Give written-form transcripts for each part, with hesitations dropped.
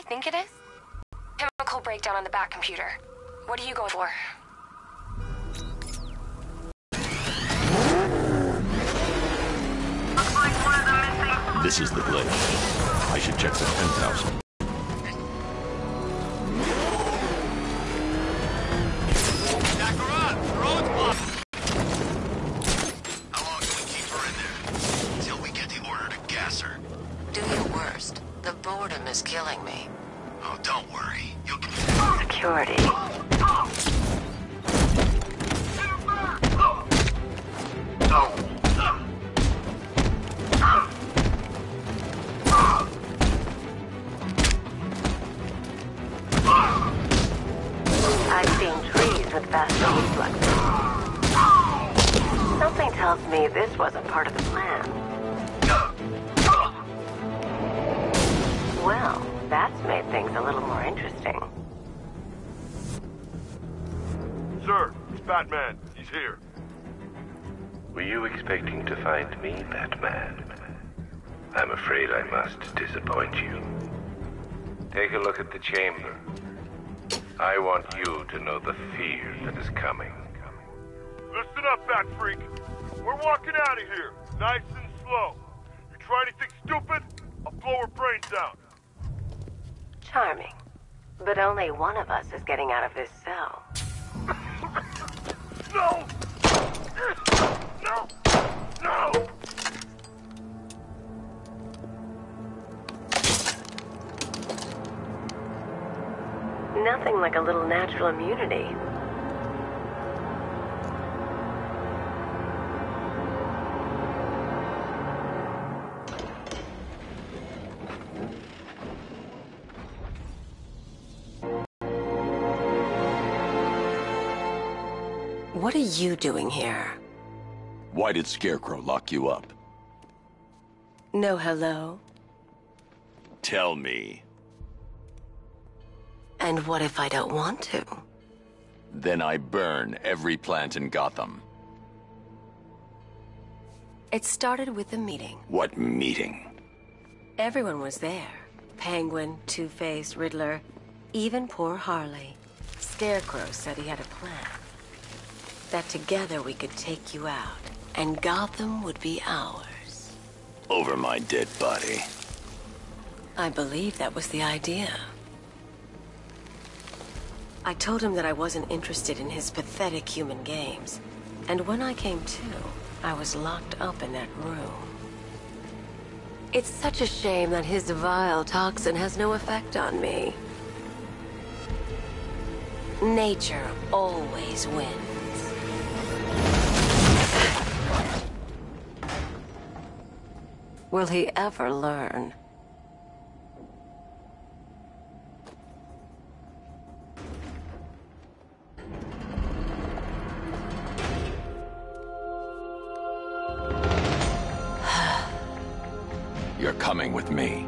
think it is? Chemical breakdown on the back computer. What are you going for? Looks like one of them missing. This is the glitch. I should check the penthouse. How long can we keep her in there? Until we get the order to gas her. Do your worst. The boredom is killing me. Oh, don't worry. You'll get... Security. I've seen trees with faster reflexes. Something tells me this wasn't part of the plan. Well, that's made things a little more interesting. Sir, it's Batman. He's here. Were you expecting to find me, Batman? I'm afraid I must disappoint you. Take a look at the chamber. I want you to know the fear that is coming. Listen up, Bat Freak. We're walking out of here, nice and slow. You try anything stupid, I'll blow her brains out. Charming. But only one of us is getting out of this cell. No! No! No! Nothing like a little natural immunity. What are you doing here? Why did Scarecrow lock you up? No hello? Tell me. And what if I don't want to? Then I burn every plant in Gotham. It started with a meeting. What meeting? Everyone was there. Penguin, Two-Face, Riddler, even poor Harley. Scarecrow said he had a plan. That together we could take you out, and Gotham would be ours. Over my dead body. I believe that was the idea. I told him that I wasn't interested in his pathetic human games. And when I came to, I was locked up in that room. It's such a shame that his vile toxin has no effect on me. Nature always wins. Will he ever learn? You're coming with me.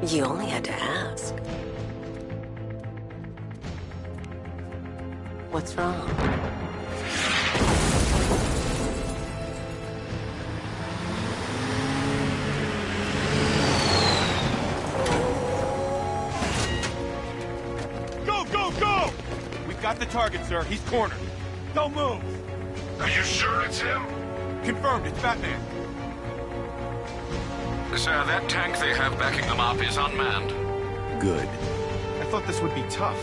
You only had to ask. What's wrong? Go, go, go! We've got the target, sir. He's cornered. Don't move! Are you sure it's him? Confirmed, it's Batman. Sir, that tank they have backing them up is unmanned. Good. I thought this would be tough.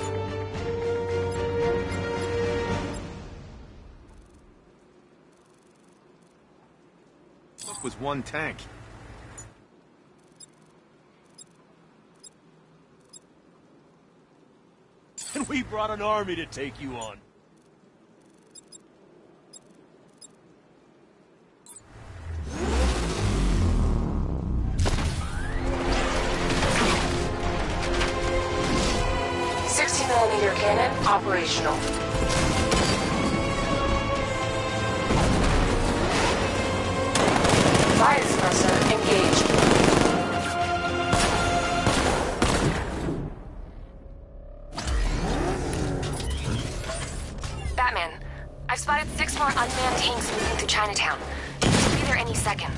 This was one tank. And we brought an army to take you on. Cannon operational. Fire suppressor engaged. Batman, I've spotted 6 more unmanned tanks moving through Chinatown. They'll be there any second.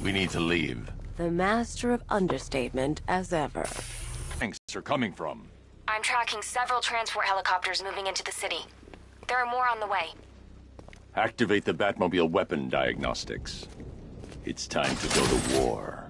We need to leave. The master of understatement as ever. Thanks are coming from. I'm tracking several transport helicopters moving into the city. There are more on the way. Activate the Batmobile weapon diagnostics. It's time to go to war.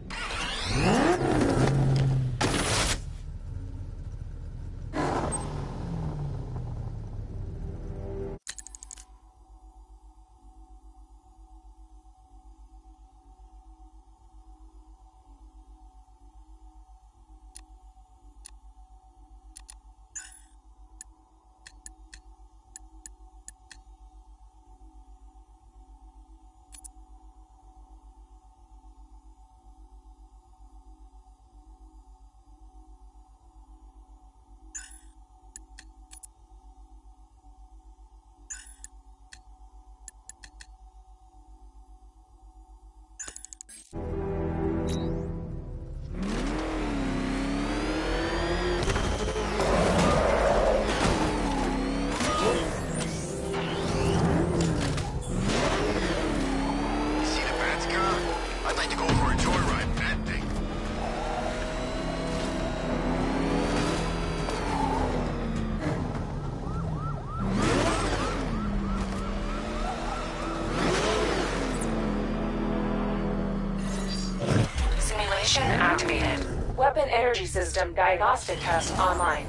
Activated. Weapon energy system diagnostic test online.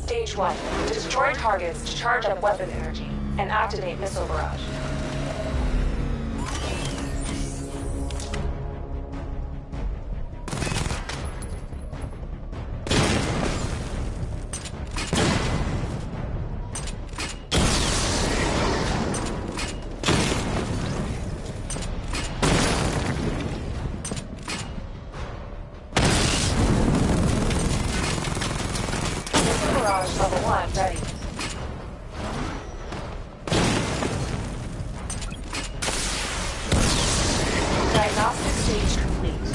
Stage 1. Destroy targets to charge up weapon energy and activate missile barrage. Level 1 ready. Diagnostic stage complete.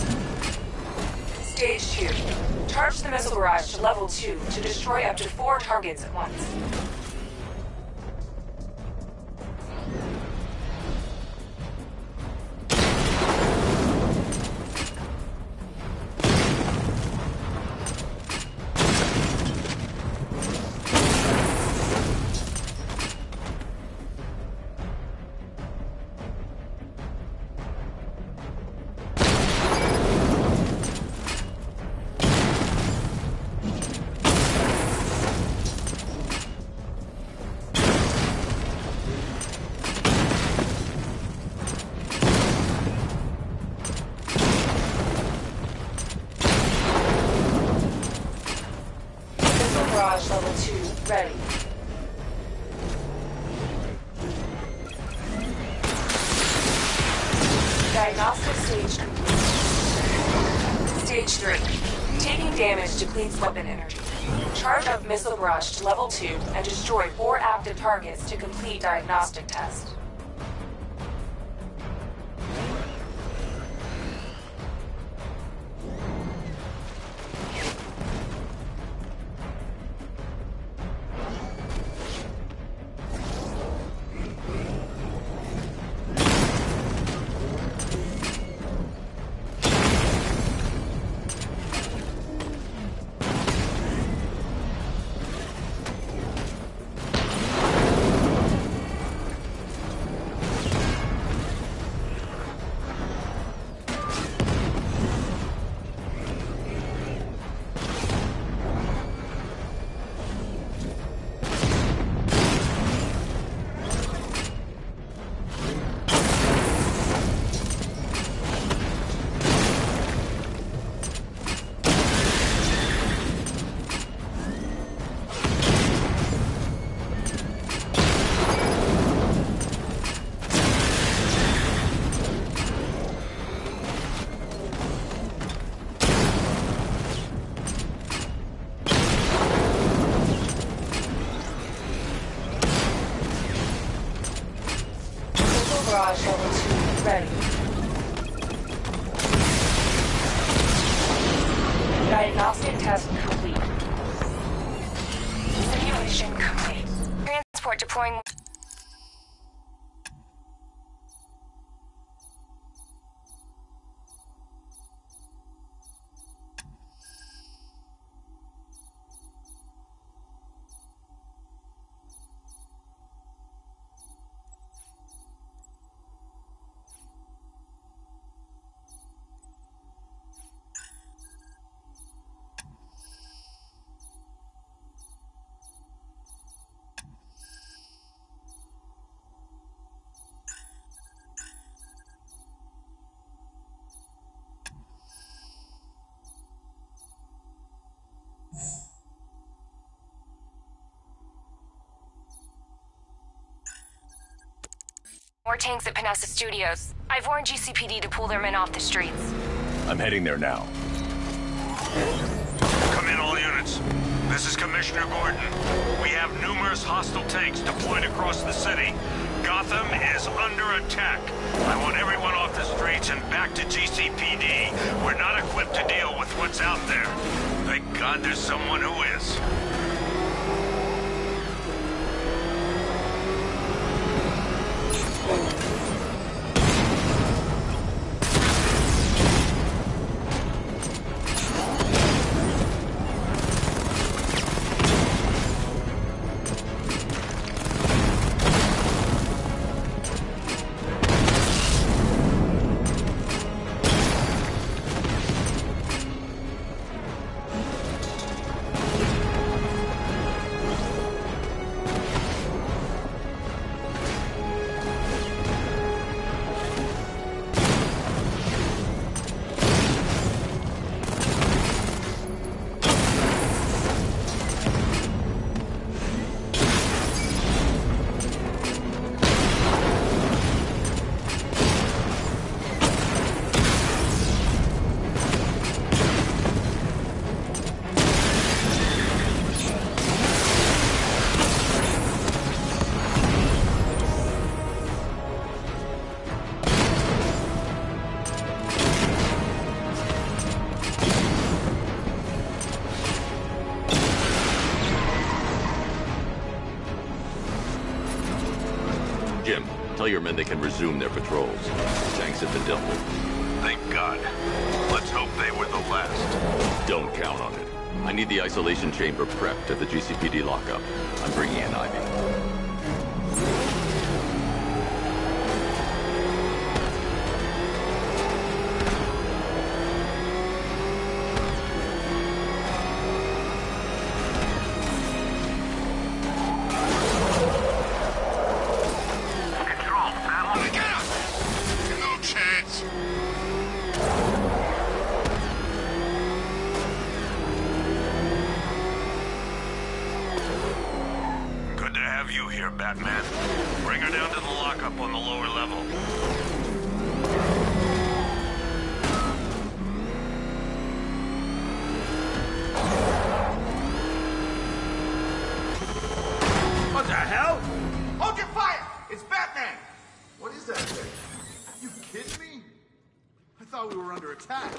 Stage 2. Charge the missile barrage to level 2 to destroy up to 4 targets at once. Barrage level 2 ready. Diagnostic stage complete. Stage 3. Taking damage depletes weapon energy. Charge up missile barrage to level 2 and destroy 4 active targets to complete diagnostic test. Barrage level 2 ready. Diagnostic test complete. Simulation complete. Transport deploying. more tanks at Panessa Studios. I've warned GCPD to pull their men off the streets. I'm heading there now. Come in, all units. This is Commissioner Gordon. We have numerous hostile tanks deployed across the city. Gotham is under attack. I want everyone off the streets and back to GCPD. We're not equipped to deal with what's out there. Thank God there's someone who is. Jim, tell your men they can resume their patrols. Tanks at the dump. Thank God. Let's hope they were the last. Don't count on it. I need the isolation chamber prepped at the GCPD lockup. I'm bringing in Ivy. Batman. Bring her down to the lockup on the lower level. What the hell? Hold your fire! It's Batman! What is that thing? You kidding me? I thought we were under attack.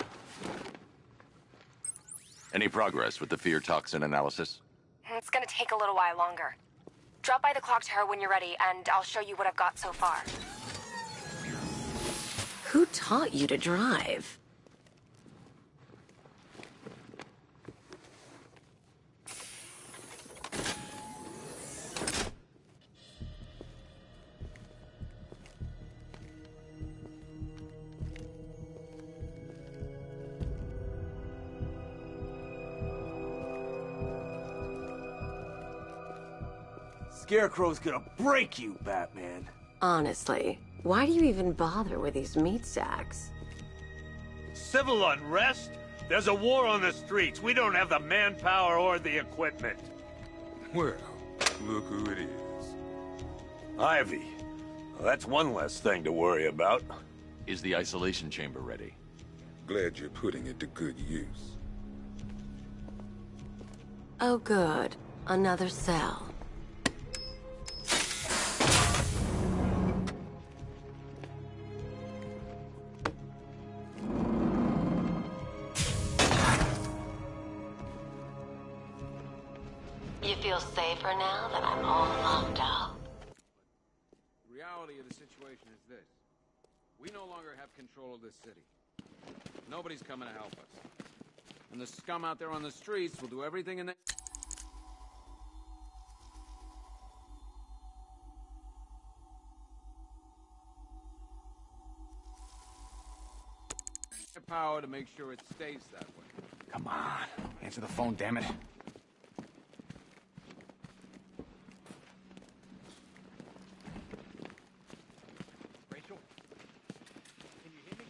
Any progress with the fear toxin analysis? It's gonna take a little while longer. Drop by the clock tower when you're ready, and I'll show you what I've got so far. Who taught you to drive? Scarecrow's gonna break you, Batman. Honestly, why do you even bother with these meat sacks? Civil unrest? There's a war on the streets. We don't have the manpower or the equipment. Well, look who it is. Ivy. Well, that's one less thing to worry about. Is the isolation chamber ready? Glad you're putting it to good use. Oh good, another cell. You feel safer now that I'm all locked up? The reality of the situation is this. We no longer have control of this city. Nobody's coming to help us. And the scum out there on the streets will do everything in their power to make sure it stays that way. Come on. Answer the phone, damn it. Rachel? Can you hear me?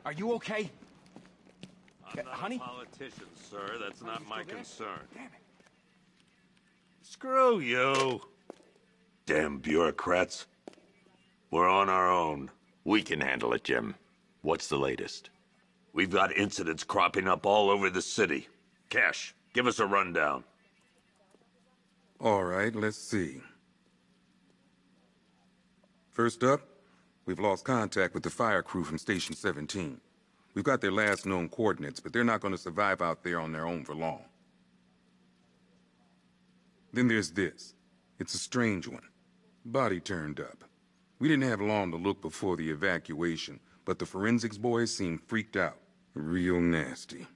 Are you okay? I'm not honey? a politician, sir. That's not my concern. Damn it. Screw you. Damn bureaucrats. We're on our own. We can handle it, Jim. What's the latest? We've got incidents cropping up all over the city. Cash, give us a rundown. All right, let's see. First up, we've lost contact with the fire crew from Station 17. We've got their last known coordinates, but they're not going to survive out there on their own for long. Then there's this. It's a strange one. Body turned up. We didn't have long to look before the evacuation, but the forensics boys seemed freaked out. Real nasty.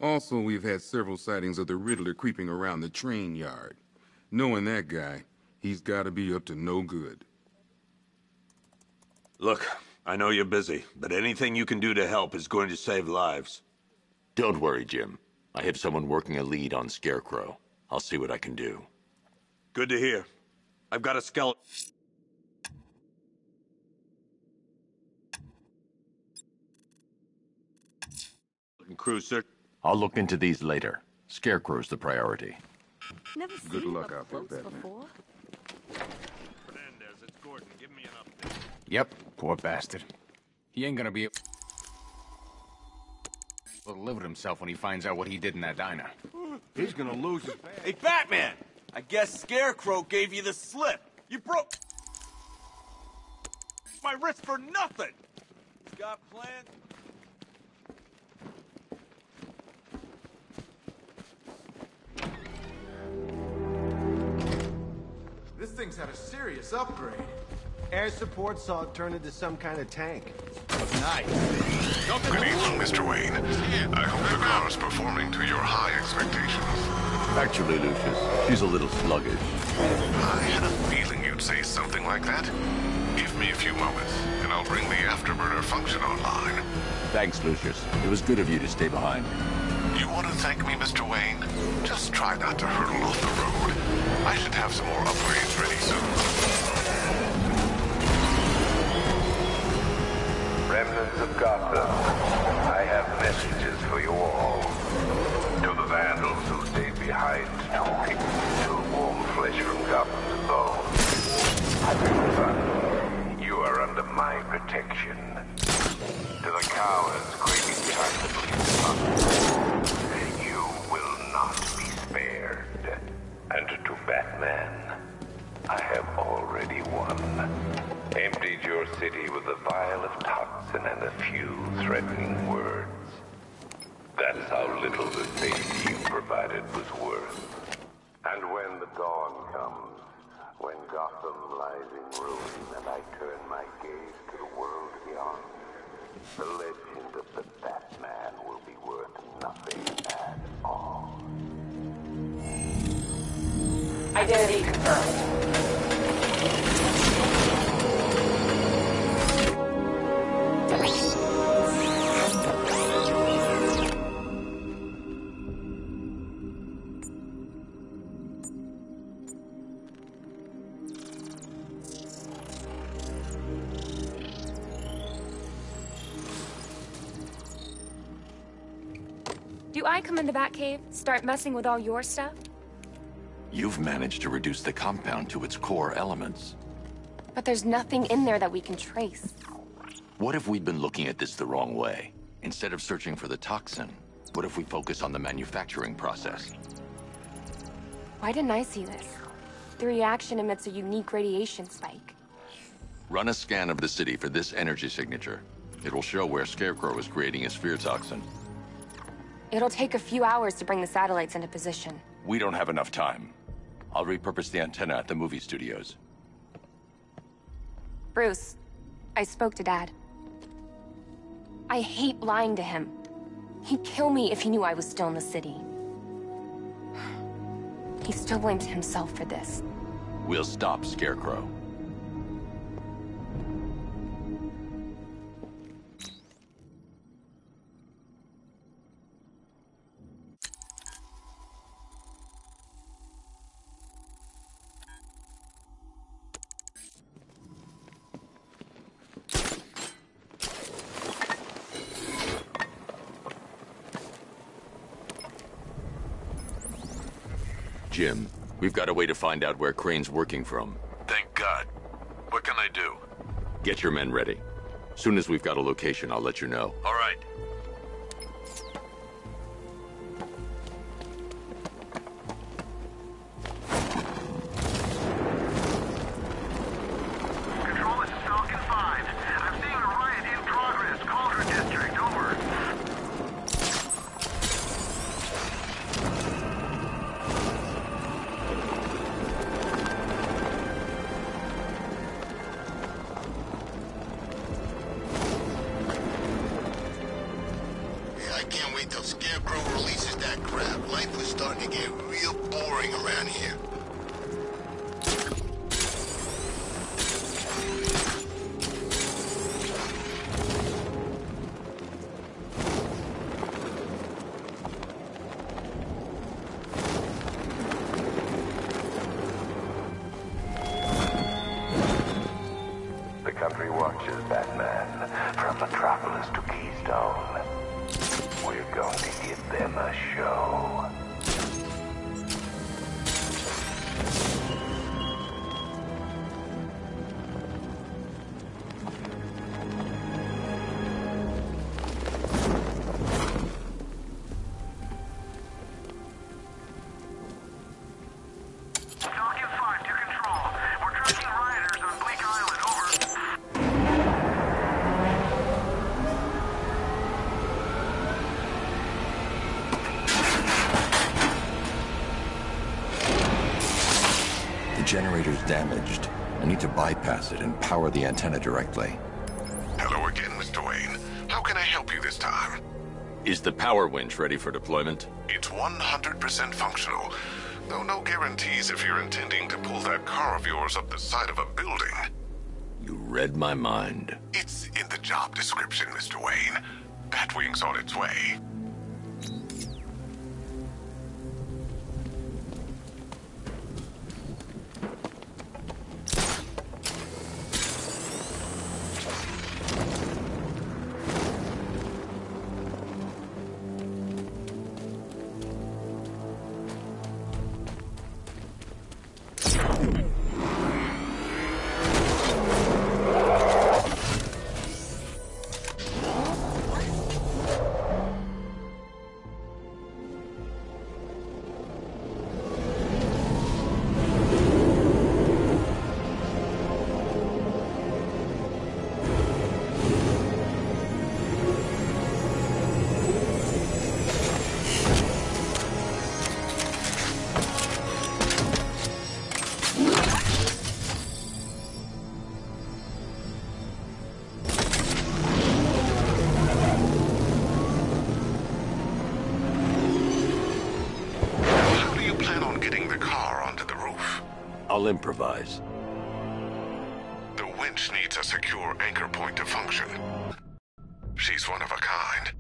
Also, we've had several sightings of the Riddler creeping around the train yard. Knowing that guy, he's got to be up to no good. Look, I know you're busy, but anything you can do to help is going to save lives. Don't worry, Jim. I have someone working a lead on Scarecrow. I'll see what I can do. Good to hear. I've got a skeleton. Crew, sir. I'll look into these later. Scarecrow's the priority. Never Good seen luck him up out there, close Batman. before. Fernandez, it's Gordon. Give me an update. Yep, poor bastard. He ain't gonna be able to live with himself when he finds out what he did in that diner. He's gonna lose his... Hey, Batman! I guess Scarecrow gave you the slip. You broke my wrist for nothing! Got plans? This thing's had a serious upgrade. Air support saw it turn into some kind of tank. Nice. Good evening, Mr. Wayne. I hope the car is performing to your high expectations. Actually, Lucius, she's a little sluggish. I had a feeling you'd say something like that. Give me a few moments, and I'll bring the afterburner function online. Thanks, Lucius. It was good of you to stay behind. You want to thank me, Mr. Wayne? Just try not to hurtle off the road. I should have some more upgrades ready soon. Remnants of Gotham, I have messages for you all. To the vandals who stayed behind to pick warm flesh from Gotham's bones. Son, you are under my protection. To the cowards craving time to bleed, you will not be spared. And to Batman, I have already won. Emptied your city with a vial of toxin and a few threatening words. That's how little the safety you provided was worth. And when the dawn comes, when Gotham lies in ruin and I turn my gaze to the world beyond, the legend of the Batman will be worth nothing at all. Identity confirmed. Do I come in the Batcave, start messing with all your stuff? You've managed to reduce the compound to its core elements. But there's nothing in there that we can trace. What if we'd been looking at this the wrong way? Instead of searching for the toxin, what if we focus on the manufacturing process? Why didn't I see this? The reaction emits a unique radiation spike. Run a scan of the city for this energy signature. It'll show where Scarecrow is creating his fear toxin. It'll take a few hours to bring the satellites into position. We don't have enough time. I'll repurpose the antenna at the movie studios. Bruce, I spoke to Dad. I hate lying to him. He'd kill me if he knew I was still in the city. He still blames himself for this. We'll stop Scarecrow. Jim. We've got a way to find out where Crane's working from. Thank God. What can I do? Get your men ready. Soon as we've got a location, I'll let you know. All right. Control, this is Falcon 5. I'm seeing a riot in progress. Cauldron District, over. I can't wait till Scarecrow releases that crap. Life is starting to get real boring around here. The country watches, Batman, from Metropolis to Keystone. We're going to give them a show. Falcon 5 to Control. We're tracking rioters on Bleak Island, over. The generator's damaged. I need to bypass it and power the antenna directly. Hello again, Mr. Wayne. How can I help you this time? Is the power winch ready for deployment? It's 100% functional, though no guarantees if you're intending to pull that car of yours up the side of a building. You read my mind. It's in the job description, Mr. Wayne. Batwing's on its way. I'll improvise. The winch needs a secure anchor point to function. She's one of a kind.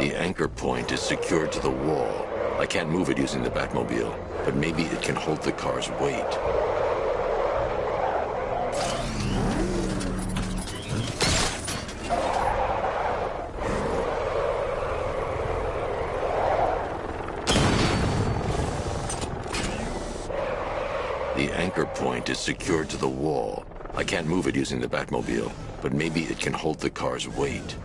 The anchor point is secured to the wall. I can't move it using the Batmobile, but maybe it can hold the car's weight. The anchor point is secured to the wall. I can't move it using the Batmobile, but maybe it can hold the car's weight.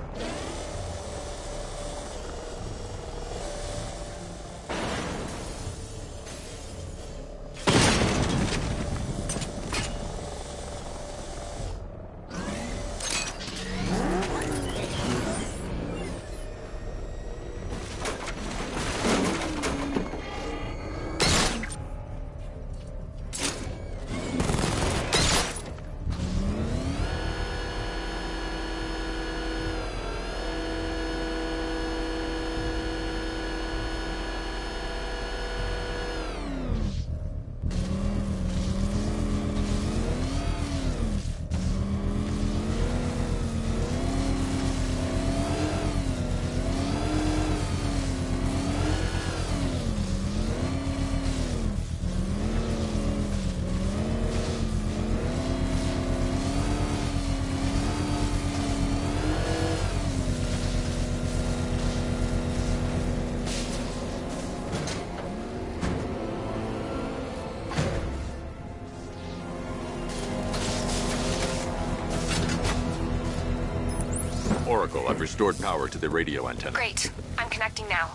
Oracle, I've restored power to the radio antenna. Great. I'm connecting now.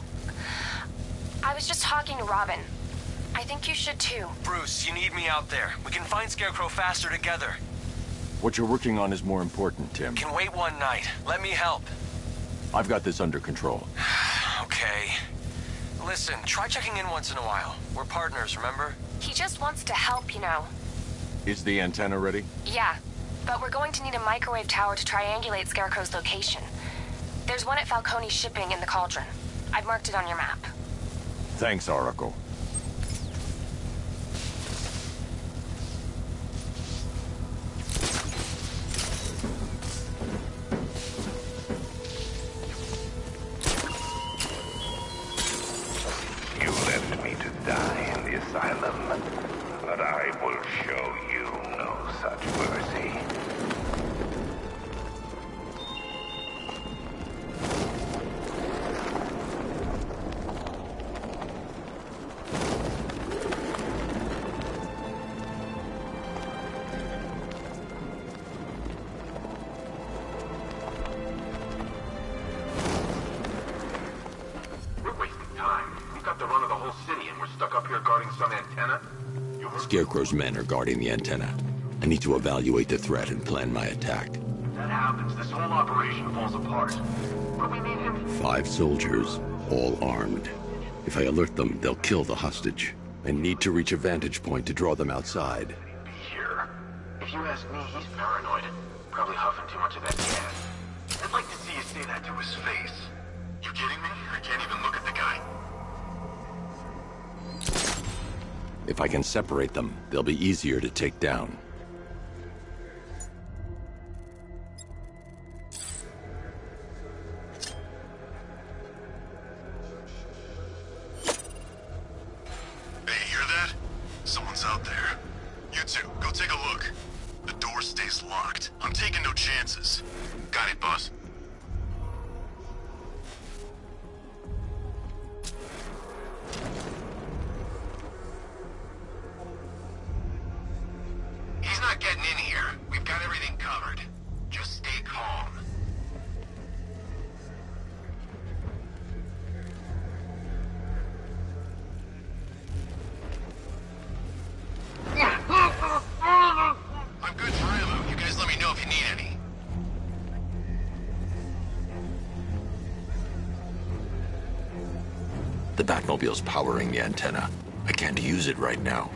I was just talking to Robin. I think you should too. Bruce, you need me out there. We can find Scarecrow faster together. What you're working on is more important, Tim. Can wait one night. Let me help. I've got this under control. Okay. Listen, try checking in once in a while. We're partners, remember? He just wants to help, you know. Is the antenna ready? Yeah, but we're going to need a microwave tower to triangulate Scarecrow's location. There's one at Falcone's shipping in the Cauldron. I've marked it on your map. Thanks, Oracle. You left me to die in the asylum, but I will show you no such mercy. We're wasting time. We've got the run of the whole city, and we're stuck up here guarding some antenna. Scarecrow's men are guarding the antenna. I need to evaluate the threat and plan my attack. That happens, this whole operation falls apart. But we need him. 5 soldiers, all armed. If I alert them, they'll kill the hostage. I need to reach a vantage point to draw them outside. Be here. If you ask me, he's paranoid. Probably huffing too much of that gas. I'd like to see you say that to his face. You kidding me? I can't even look at the guy. If I can separate them, they'll be easier to take down. Hey, hear that? Someone's out there. You two, go take a look. The door stays locked. I'm taking no chances. Got it, boss. He's not getting in here. We've got everything covered. Just stay calm. I'm good for ammo. You guys let me know if you need any. The Batmobile's powering the antenna. I can't use it right now.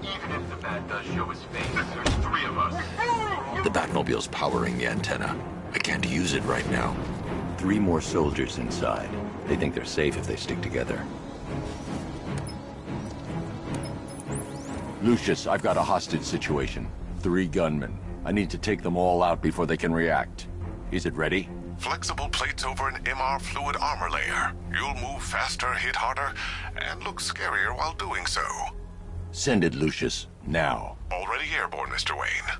Even if the bat does show his face, there's 3 of us. The Batmobile's powering the antenna. I can't use it right now. 3 more soldiers inside. They think they're safe if they stick together. Lucius, I've got a hostage situation. 3 gunmen. I need to take them all out before they can react. Is it ready? Flexible plates over an MR fluid armor layer. You'll move faster, hit harder, and look scarier while doing so. Send it, Lucius. Now. Already airborne, Mr. Wayne.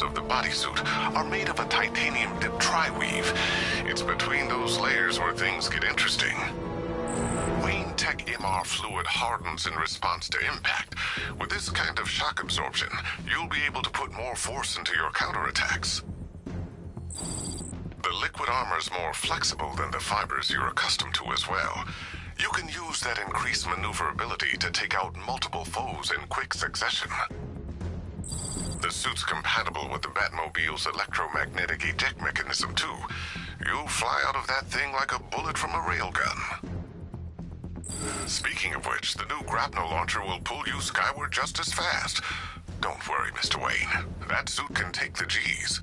Of the bodysuit are made of a titanium dip tri-weave. It's between those layers where things get interesting. Wayne Tech MR fluid hardens in response to impact. With this kind of shock absorption, you'll be able to put more force into your counterattacks. The liquid armor's more flexible than the fibers you're accustomed to as well. You can use that increased maneuverability to take out multiple foes in quick succession. The suit's compatible with the Batmobile's electromagnetic eject mechanism, too. You'll fly out of that thing like a bullet from a railgun. Speaking of which, the new grapnel launcher will pull you skyward just as fast. Don't worry, Mr. Wayne. That suit can take the G's.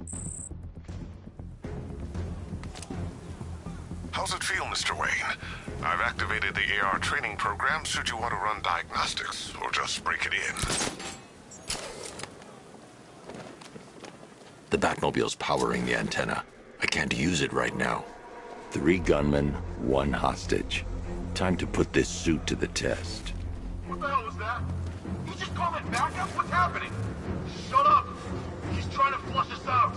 How's it feel, Mr. Wayne? I've activated the AR training program should you want to run diagnostics, or just break it in. The Batmobile's powering the antenna. I can't use it right now. 3 gunmen, 1 hostage. Time to put this suit to the test. What the hell was that? He just called it backup? What's happening? Shut up! He's trying to flush us out.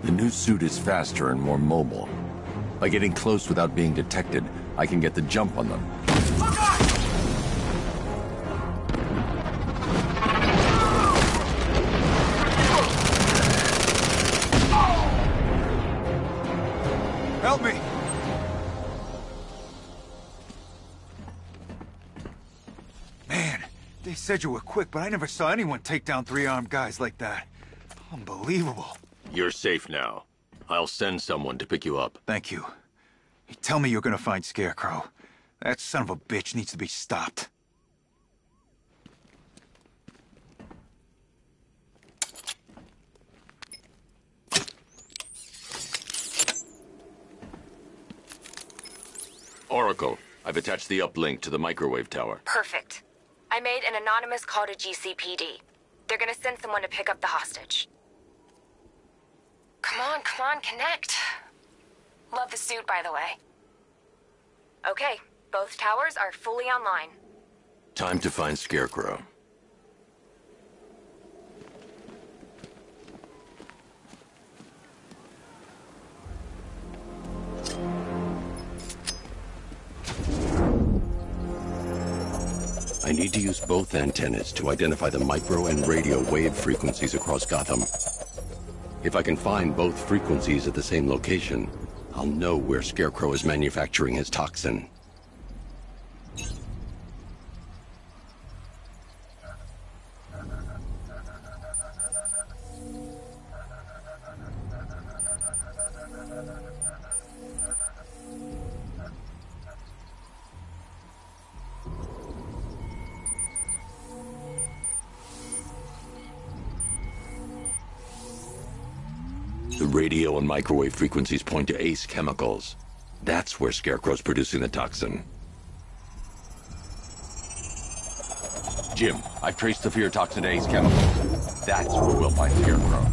The new suit is faster and more mobile. By getting close without being detected, I can get the jump on them. Help me! Man, they said you were quick, but I never saw anyone take down 3 armed guys like that. Unbelievable. You're safe now. I'll send someone to pick you up. Thank you. You tell me you're gonna find Scarecrow. That son of a bitch needs to be stopped. Oracle, I've attached the uplink to the microwave tower. Perfect. I made an anonymous call to GCPD. They're gonna send someone to pick up the hostage. Come on, connect. Love the suit, by the way. Okay, both towers are fully online. Time to find Scarecrow. I need to use both antennas to identify the micro and radio wave frequencies across Gotham. If I can find both frequencies at the same location, I'll know where Scarecrow is manufacturing his toxin. The radio and microwave frequencies point to Ace Chemicals. That's where Scarecrow's producing the toxin. Jim, I've traced the fear toxin to Ace Chemicals. That's where we'll find Scarecrow.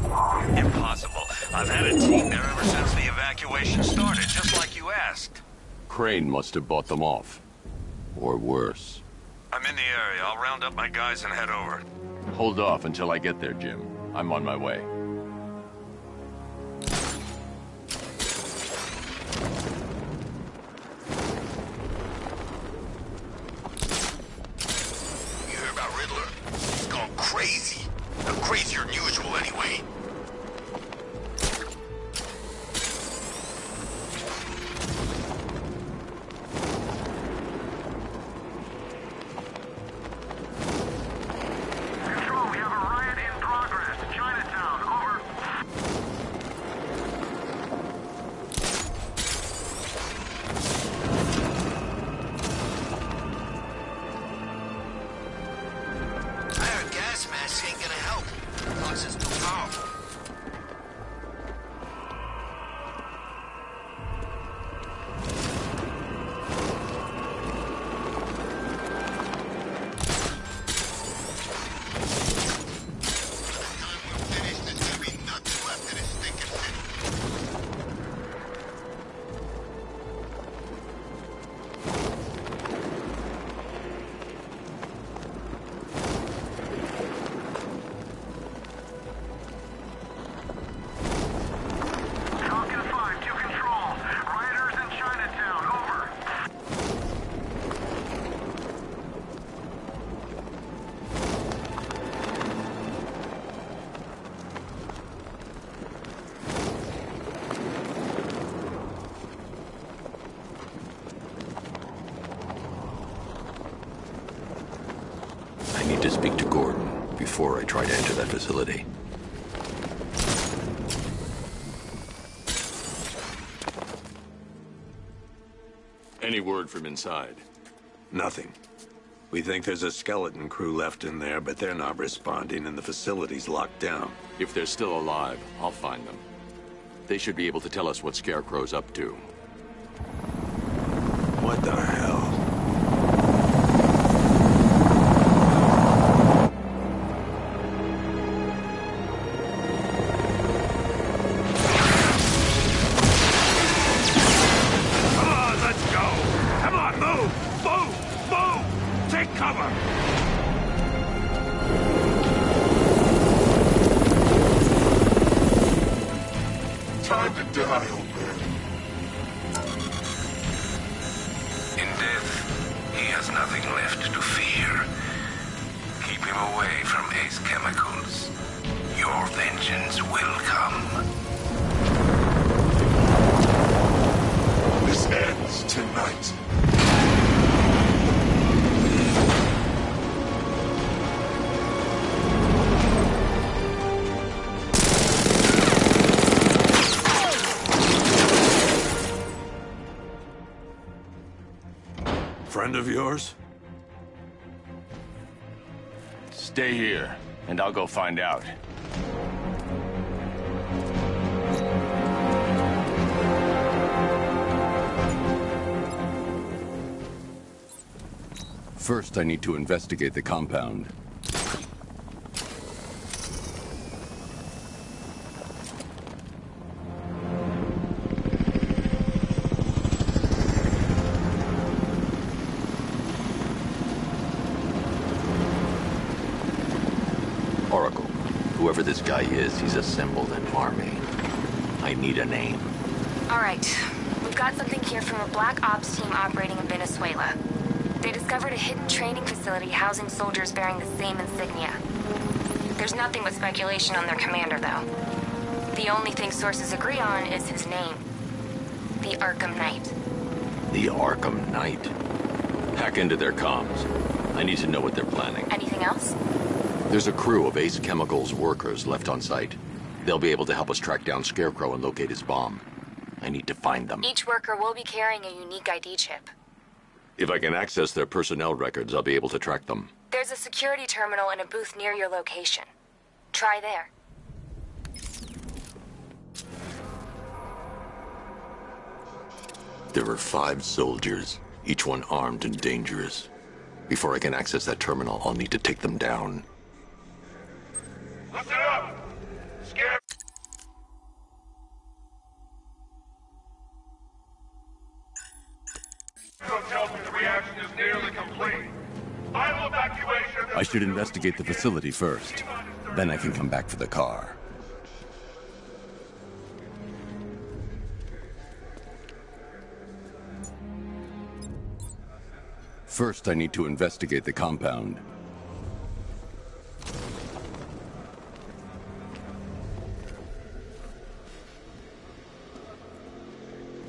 Impossible. I've had a team there ever since the evacuation started, just like you asked. Crane must have bought them off. Or worse. I'm in the area. I'll round up my guys and head over. Hold off until I get there, Jim. I'm on my way. You hear about Riddler? He's gone crazy. Crazier than usual, anyway. Control, we have a riot in progress. Chinatown, over. I heard gas masks ain't gonna help. Toxin's too powerful. Falcon 5 to control. Rioters in Chinatown, over. I need to speak to Gordon before I try to enter that facility. Any word from inside? Nothing. We think there's a skeleton crew left in there, but they're not responding and the facility's locked down. If they're still alive, I'll find them. They should be able to tell us what Scarecrow's up to. What the hell? Come on, let's go! Come on, move! Move! Move! Take cover! Time to die, old man. In death, he has nothing left to fear. Keep him away from Ace Chemicals. Your vengeance will come. This ends tonight. Friend of yours? Stay here, and I'll go find out. First, I need to investigate the compound. Oracle, whoever this guy is, he's assembled an army. I need a name. All right. We've got something here from a Black Ops team operating in Venezuela. They discovered a hidden training facility housing soldiers bearing the same insignia. There's nothing but speculation on their commander, though. The only thing sources agree on is his name. The Arkham Knight. The Arkham Knight? Hack into their comms. I need to know what they're planning. Anything else? There's a crew of Ace Chemicals workers left on site. They'll be able to help us track down Scarecrow and locate his bomb. I need to find them. Each worker will be carrying a unique ID chip. If I can access their personnel records, I'll be able to track them. There's a security terminal in a booth near your location. Try there. There are 5 soldiers, each one armed and dangerous. Before I can access that terminal, I'll need to take them down. Listen up! Scare... tells me the reaction is nearly complete. Final evacuation... I should investigate the facility first. Then I can come back for the car. First, I need to investigate the compound.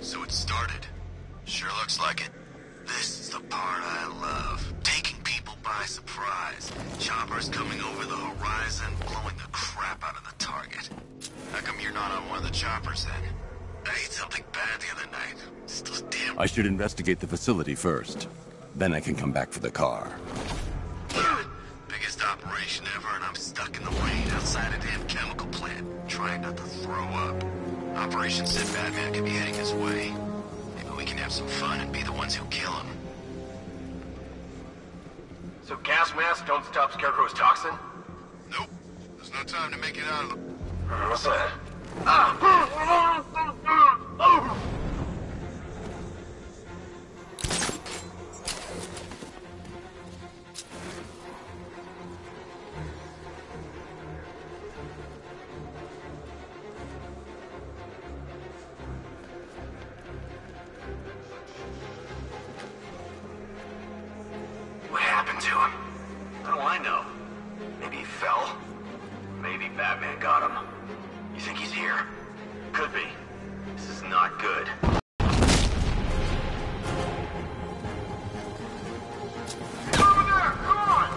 So it started. Sure looks like it. This is the part I love. Taking people by surprise. Choppers coming over the horizon, blowing the crap out of the target. How come you're not on one of the choppers then? I ate something bad the other night. Still damn... I should investigate the facility first. Then I can come back for the car. Biggest operation ever, and I'm stuck in the rain outside a damn chemical plant, trying not to throw up. Operation said Batman could be heading his way. Maybe we can have some fun and be the ones who kill him. So gas masks don't stop Scarecrow's toxin? Nope. There's no time to make it out of the... What's that? What happened to him? How do I know? Maybe he fell? Maybe Batman got him. You think he's here? Could be. This is not good. Over there! Come on!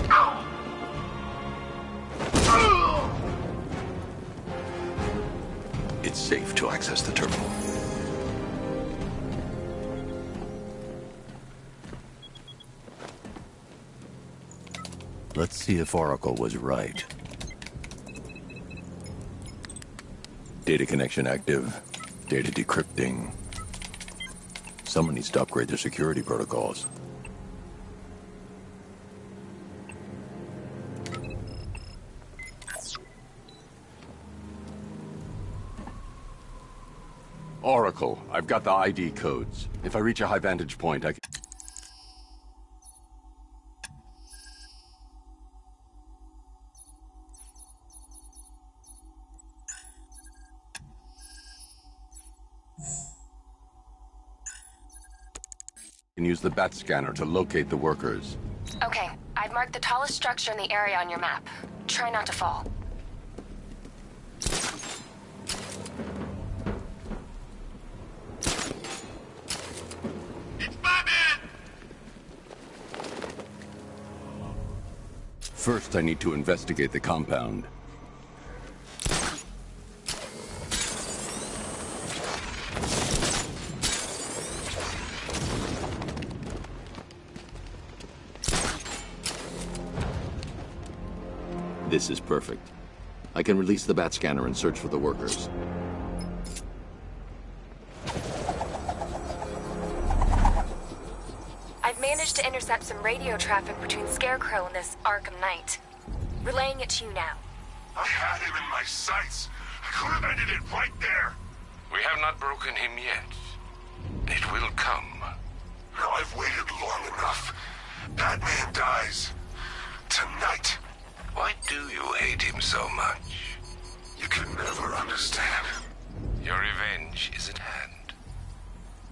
Ow! It's safe to access the terminal. Let's see if Oracle was right. Data connection active. Data decrypting. Someone needs to upgrade their security protocols. Oracle, I've got the ID codes. If I reach a high vantage point, I can... use the bat scanner to locate the workers. Okay, I've marked the tallest structure in the area on your map. Try not to fall. It's Batman! First, I need to investigate the compound. This is perfect. I can release the bat scanner and search for the workers. I've managed to intercept some radio traffic between Scarecrow and this Arkham Knight. Relaying it to you now. I had him in my sights. I could have ended it right there. We have not broken him yet. It will come. Now I've waited long enough. Batman dies. Tonight. Why do you hate him so much? You can never understand. Your revenge is at hand.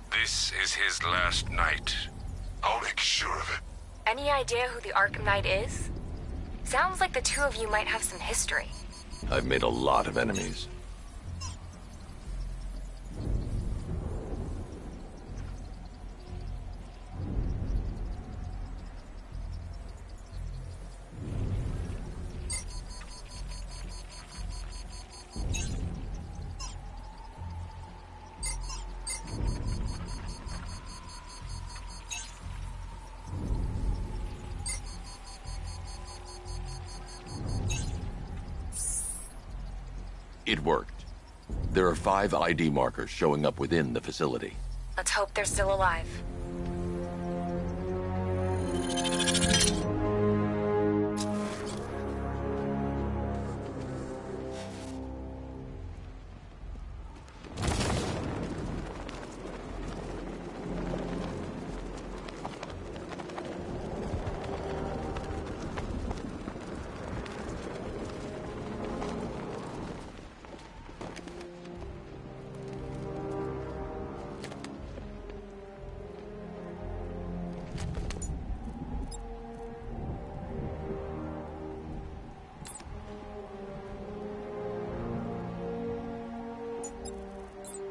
This is his last night. I'll make sure of it. Any idea who the Arkham Knight is? Sounds like the two of you might have some history. I've made a lot of enemies. It worked. There are 5 ID markers showing up within the facility. Let's hope they're still alive.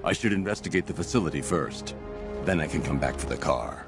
I should investigate the facility first. Then I can come back for the car.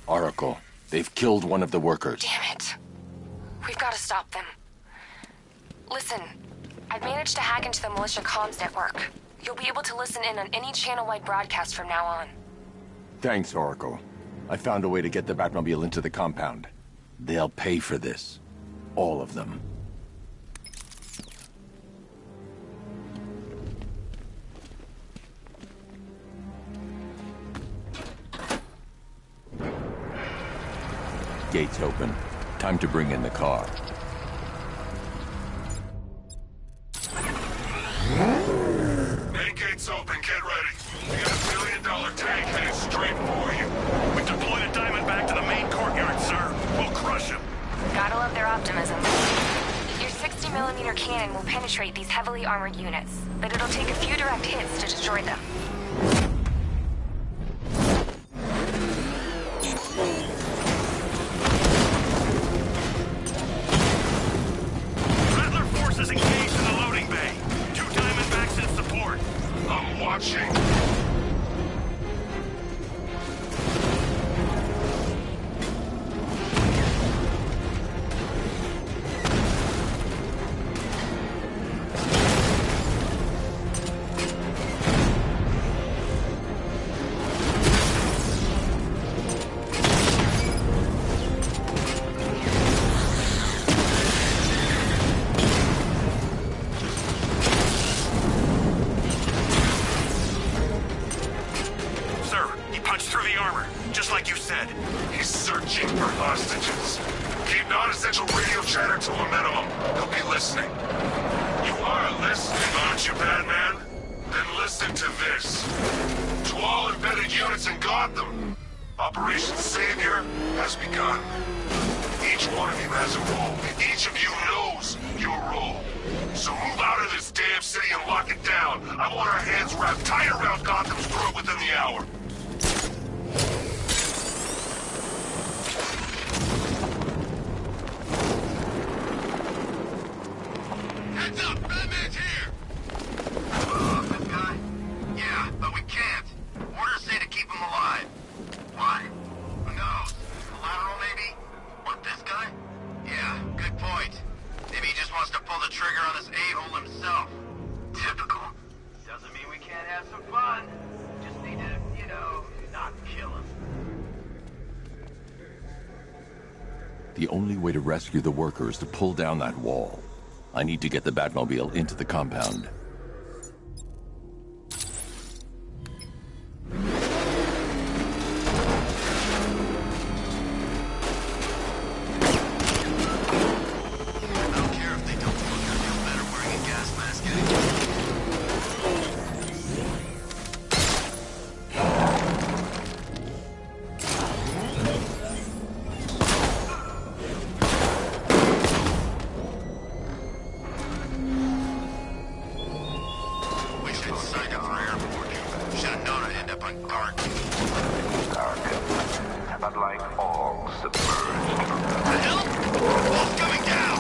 Oracle, they've killed one of the workers. Damn it. We've got to stop them. Listen, I've managed to hack into the militia comms network. You'll be able to listen in on any channel-wide broadcast from now on. Thanks, Oracle. I found a way to get the Batmobile into the compound. They'll pay for this. All of them. Gates open. Time to bring in the car. Main gates open, get ready. We got $1 billion tank headed straight for you. We deployed a diamond back to the main courtyard, sir. We'll crush him. Gotta love their optimism. Your 60mm cannon will penetrate these heavily armored units, but it'll take a few direct hits to destroy them. Rattler forces engaged in the loading bay. 2 Diamondbacks in support. I'm watching. He's searching for hostages. Keep non-essential radio chatter to a minimum. He'll be listening. You are listening, aren't you, Batman? Then listen to this. To all embedded units in Gotham, Operation Savior has begun. Each one of you has a role. Each of you knows your role. So move out of this damn city and lock it down. I want our hands wrapped tight around Gotham's throat within the hour. Heads up, Batman's here! This guy? Yeah, but we can't. Orders say to keep him alive. Why? Who knows? Collateral, maybe? Want this guy? Yeah, good point. Maybe he just wants to pull the trigger on this a-hole himself. Typical. Doesn't mean we can't have some fun. Just need to, you know, not kill him. The only way to rescue the worker is to pull down that wall. I need to get the Batmobile into the compound. ARKHAM, but like all submerged. The hell? Wall's coming down!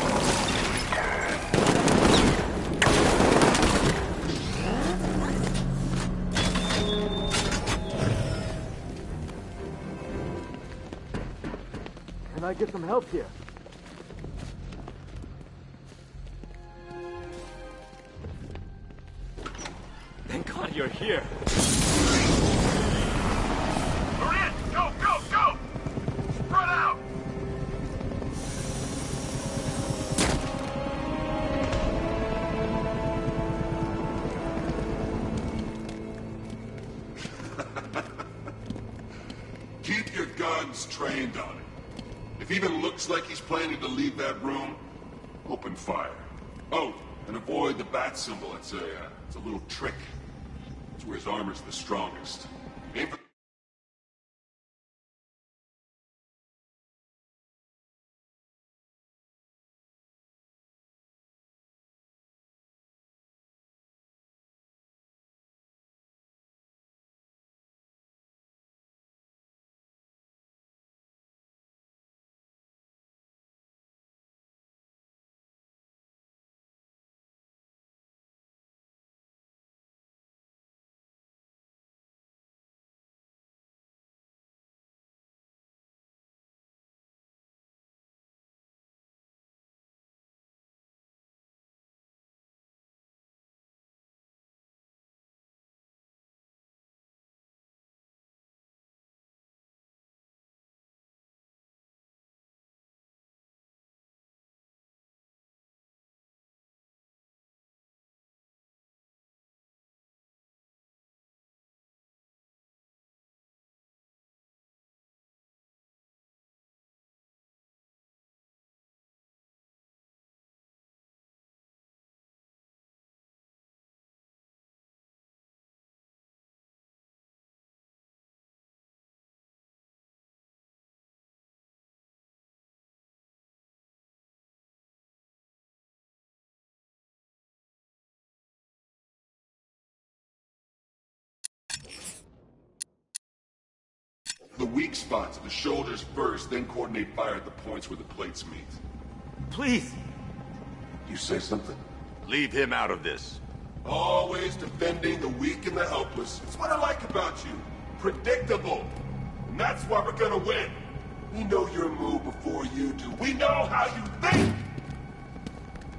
Can I get some help here? Thank God you're here. We're in! Go, go, go! Run out! Keep your guns trained on him. If he even looks like he's planning to leave that room, open fire. Oh, and avoid the bat symbol. It's a little trick. It's where his armor's the strongest. Aim for the weak spots, the shoulders first, then coordinate fire at the points where the plates meet. Please! You say something? Leave him out of this. Always defending the weak and the helpless. It's what I like about you. Predictable. And that's why we're gonna win. We know your move before you do. We know how you think!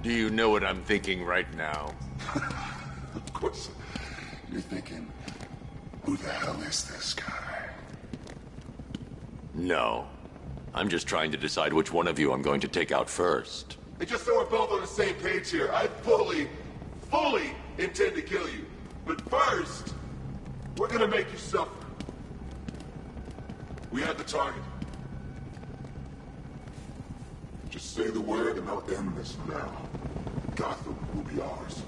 Do you know what I'm thinking right now? Of course. You're thinking, who the hell is this guy? No. I'm just trying to decide which one of you I'm going to take out first. And just so we're both on the same page here, I fully intend to kill you. But first, we're gonna make you suffer. We have the target. Just say the word and I'll end this now. Gotham will be ours.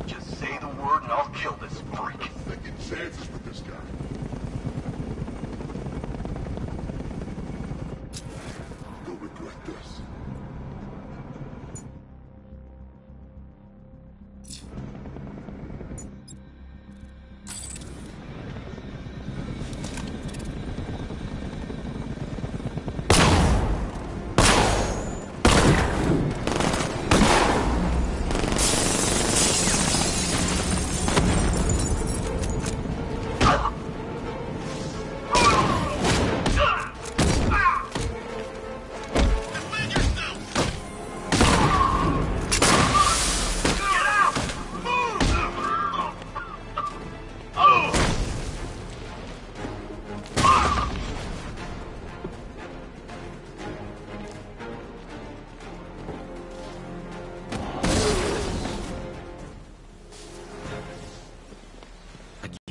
Just say the word and I'll kill this freak. Taking chances with this guy.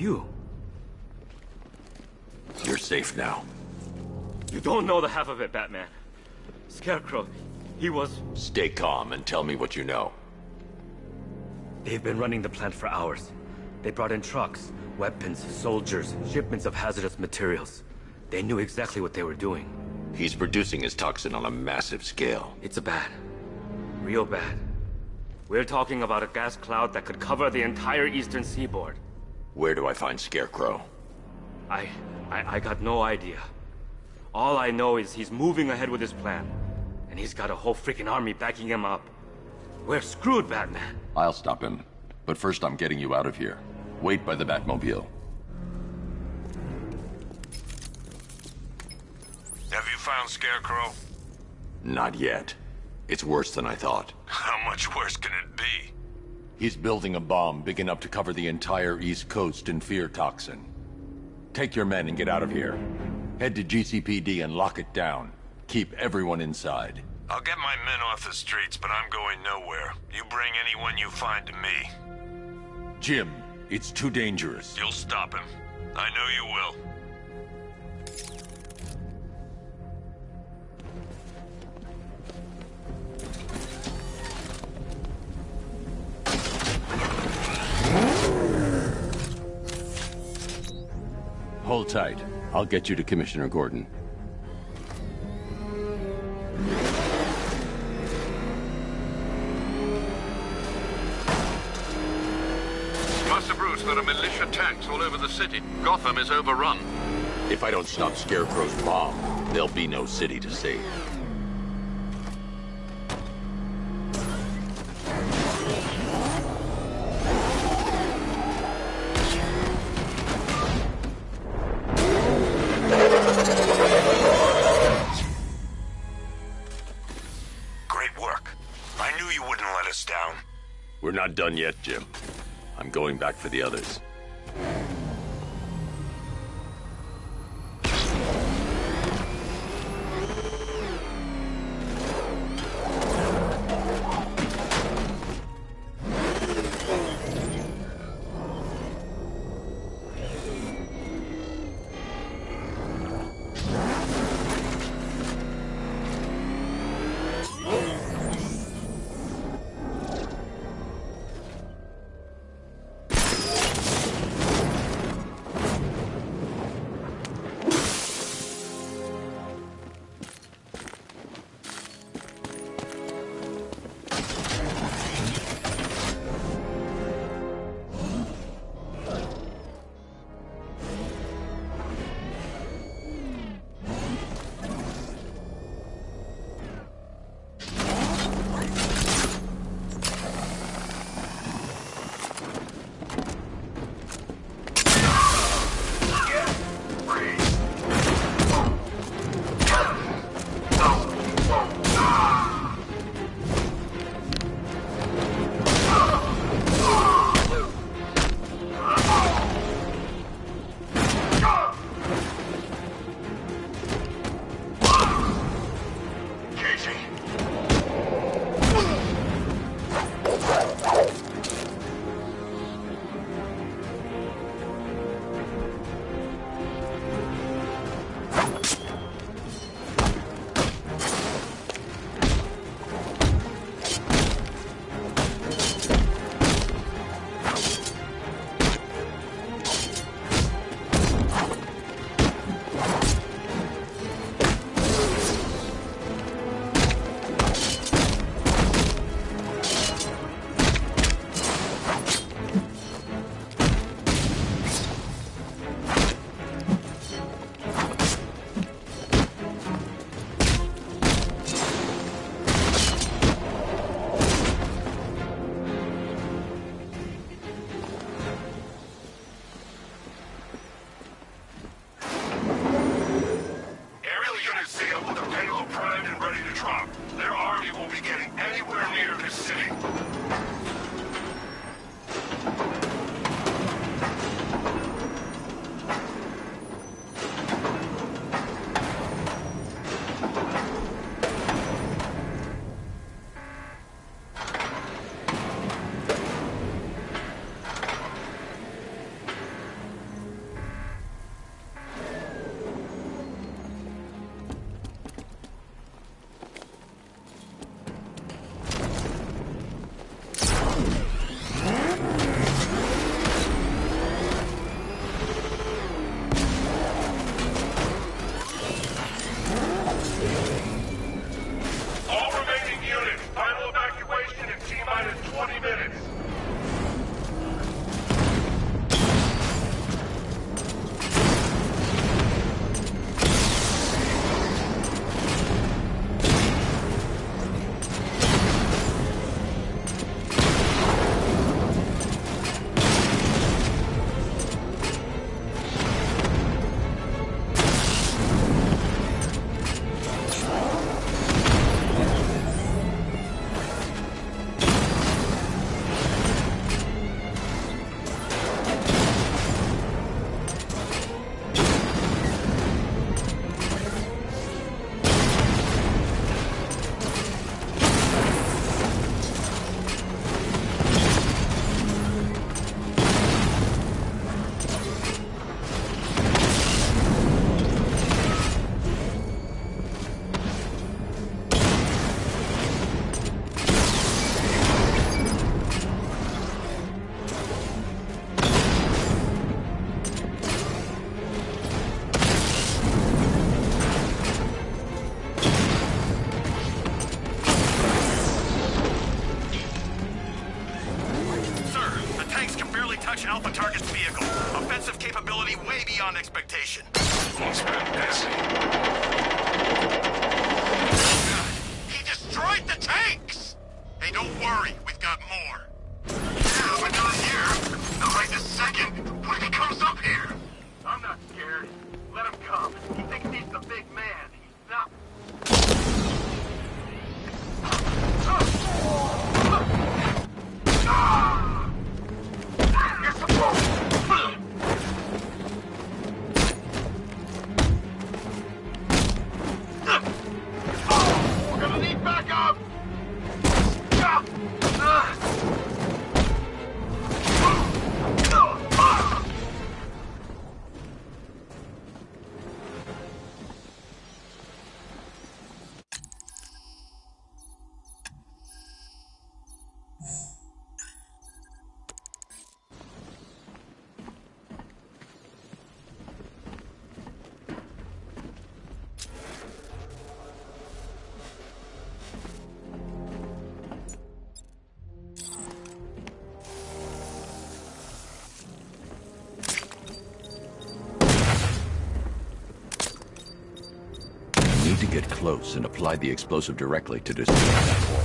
You? You're safe now. You don't know the half of it, Batman. Scarecrow, he was... Stay calm and tell me what you know. They've been running the plant for hours. They brought in trucks, weapons, soldiers, shipments of hazardous materials. They knew exactly what they were doing. He's producing his toxin on a massive scale. It's bad. Real bad. We're talking about a gas cloud that could cover the entire eastern seaboard. Where do I find Scarecrow? I got no idea. All I know is he's moving ahead with his plan. And he's got a whole freaking army backing him up. We're screwed, Batman. I'll stop him. But first I'm getting you out of here. Wait by the Batmobile. Have you found Scarecrow? Not yet. It's worse than I thought. How much worse can it be? He's building a bomb big enough to cover the entire East Coast in fear toxin. Take your men and get out of here. Head to GCPD and lock it down. Keep everyone inside. I'll get my men off the streets, but I'm going nowhere. You bring anyone you find to me. Jim, it's too dangerous. You'll stop him. I know you will. Hold tight. I'll get you to Commissioner Gordon. Master Bruce, there are militia tanks all over the city. Gotham is overrun. If I don't stop Scarecrow's bomb, there'll be no city to save. We're not done yet, Jim. I'm going back for the others. Alpha target's vehicle. Offensive capability way beyond expectation. He's been busy. He destroyed the tanks! Hey, don't worry. We've got more. Yeah, but not here. Not right this second. What if he comes up here? I'm not scared. Let him come. He thinks he's the big man. He's not. You're supposed to. We're gonna need backup. To get close and apply the explosive directly to destroy that wall.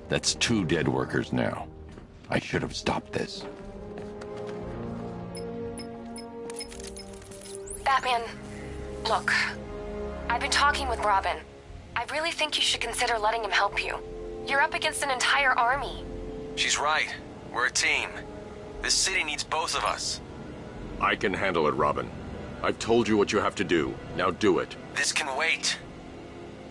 That's 2 dead workers now. I should have stopped this. Batman, look. I've been talking with Robin. I really think you should consider letting him help you. You're up against an entire army. She's right. We're a team. This city needs both of us. I can handle it, Robin. I've told you what you have to do. Now do it. This can wait.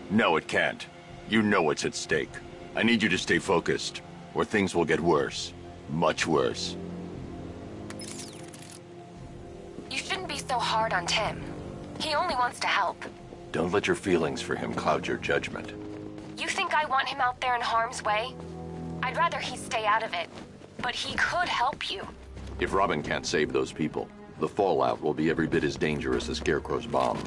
No, it can't. You know what's at stake. I need you to stay focused, or things will get worse. Much worse. You shouldn't be so hard on Tim. He only wants to help. Don't let your feelings for him cloud your judgment. You think I want him out there in harm's way? I'd rather he stay out of it. But he could help you. If Robin can't save those people, the fallout will be every bit as dangerous as Scarecrow's bomb.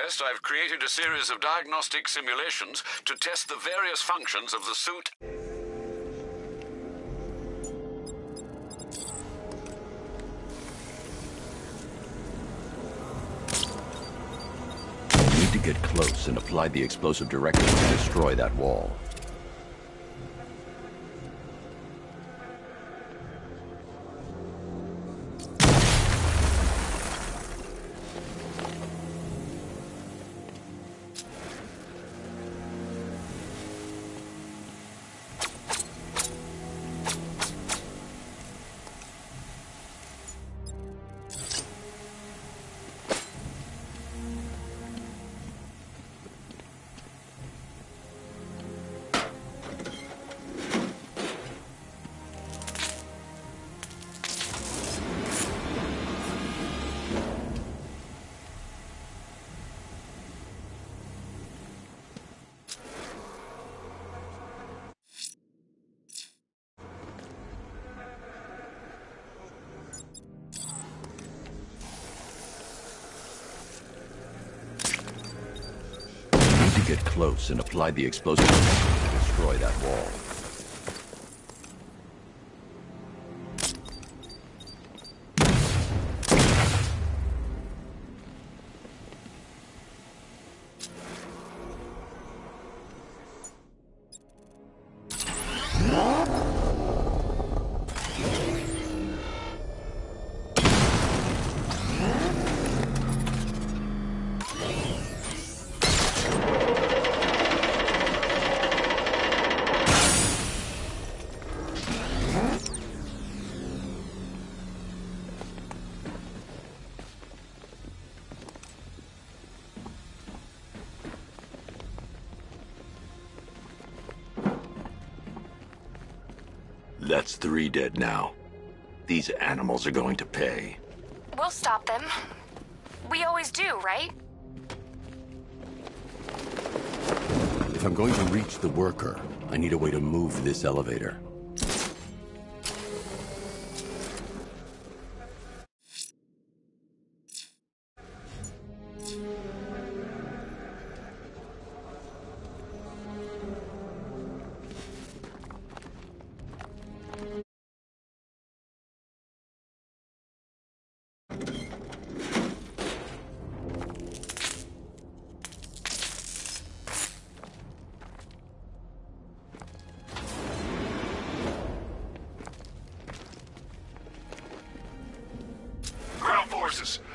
test, I've created a series of diagnostic simulations to test the various functions of the suit. You need to get close and apply the explosive directly to destroy that wall. Get close and apply the explosive to destroy that wall. That's 3 dead now. These animals are going to pay. We'll stop them. We always do, right? If I'm going to reach the worker, I need a way to move this elevator.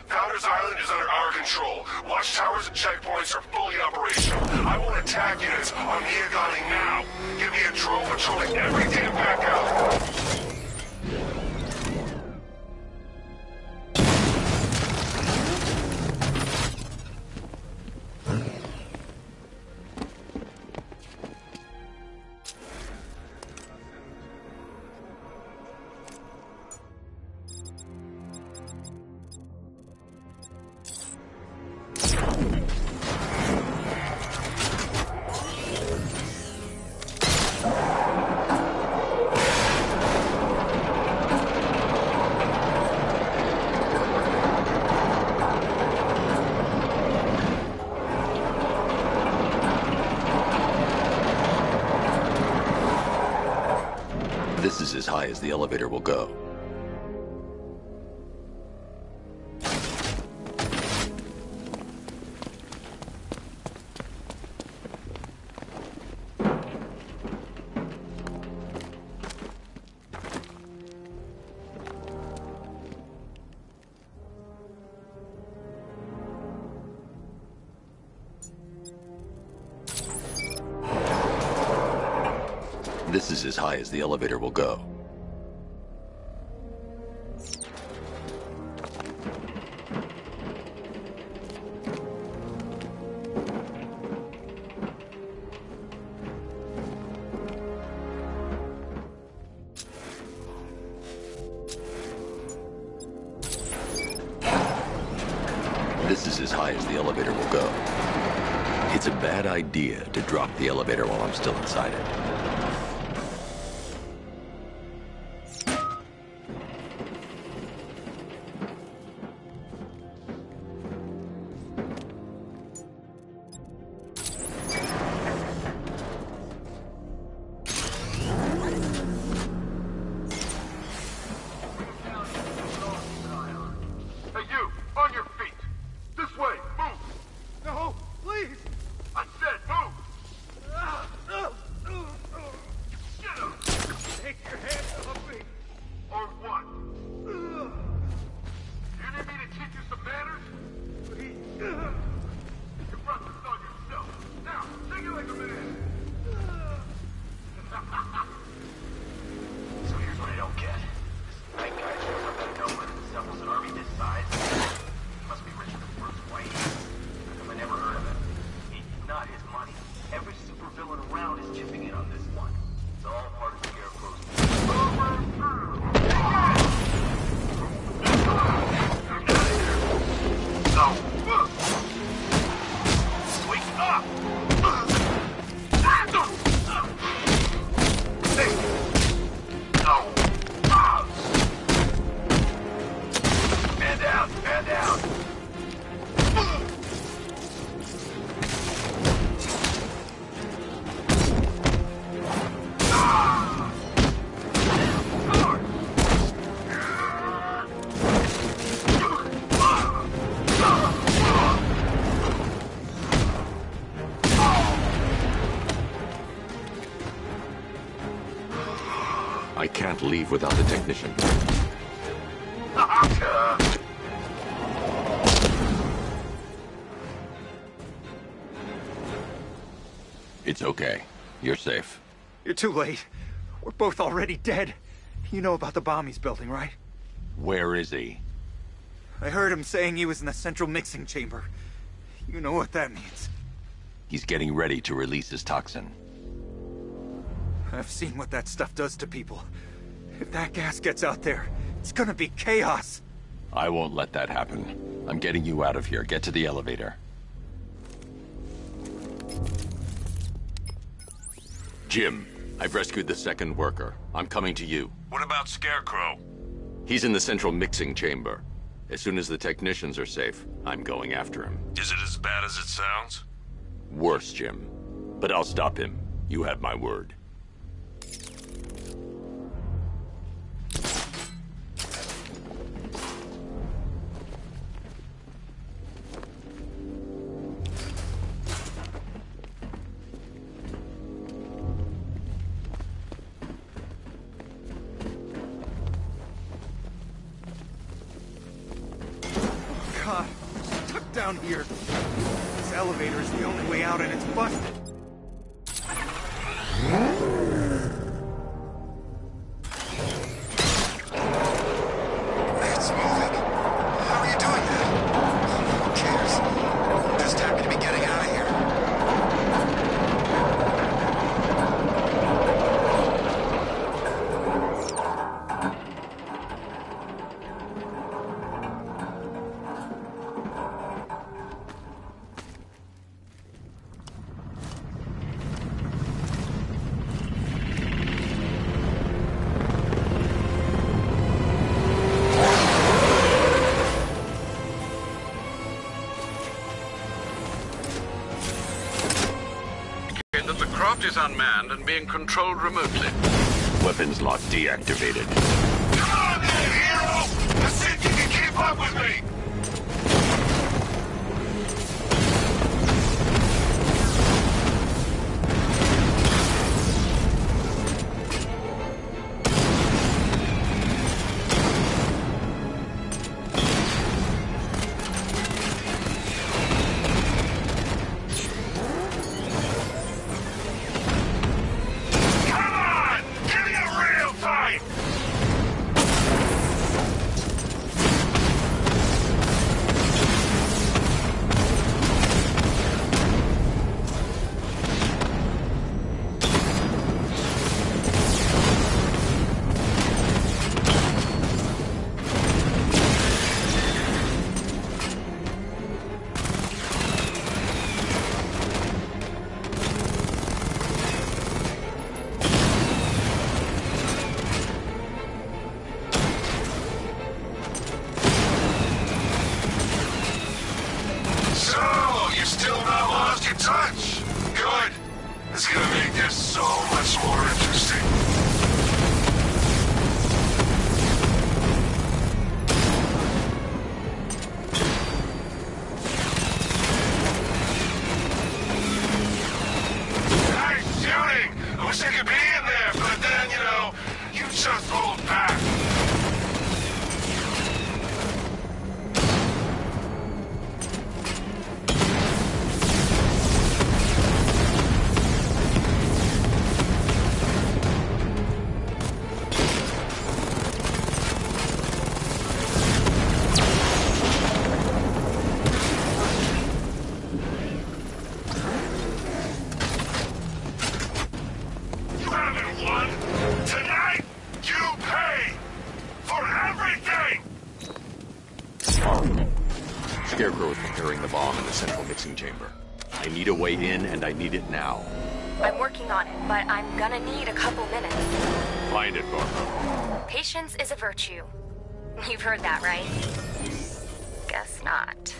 Founders Island is under our control. Watchtowers and checkpoints are fully operational. I want attack units on Miagani now. Give me a drone patrolling every damn back out. This is as high as the elevator will go. This is as high as the elevator will go. This is as high as the elevator will go. It's a bad idea to drop the elevator while I'm still inside it. I can't leave without the technician. It's okay. You're safe. You're too late. We're both already dead. You know about the bomb he's building, right? Where is he? I heard him saying he was in the central mixing chamber. You know what that means. He's getting ready to release his toxin. I've seen what that stuff does to people. If that gas gets out there, it's gonna be chaos. I won't let that happen. I'm getting you out of here. Get to the elevator. Jim, I've rescued the second worker. I'm coming to you. What about Scarecrow? He's in the central mixing chamber. As soon as the technicians are safe, I'm going after him. Is it as bad as it sounds? Worse, Jim. But I'll stop him. You have my word. God, we're stuck down here. This elevator is the only way out and it's busted. It's moving. How are you doing that? Who cares? I'm just happy to be getting out of here. That the craft is unmanned and being controlled remotely. Weapons lock deactivated. Come on then, hero! Let's see if you can keep up with me! Come on! Give me a real fight! So, you still not lost your touch? Good. It's gonna make this so much more interesting. Nice shooting! I wish I could be in there, but then, you know, you just hold back. You haven't won. Tonight, you pay for everything. Scarecrow is preparing the bomb in the central mixing chamber. I need a way in, and I need it now. I'm working on it, but I'm gonna need a couple minutes. Find it, Barbara. Patience is a virtue. You've heard that, right? Guess not.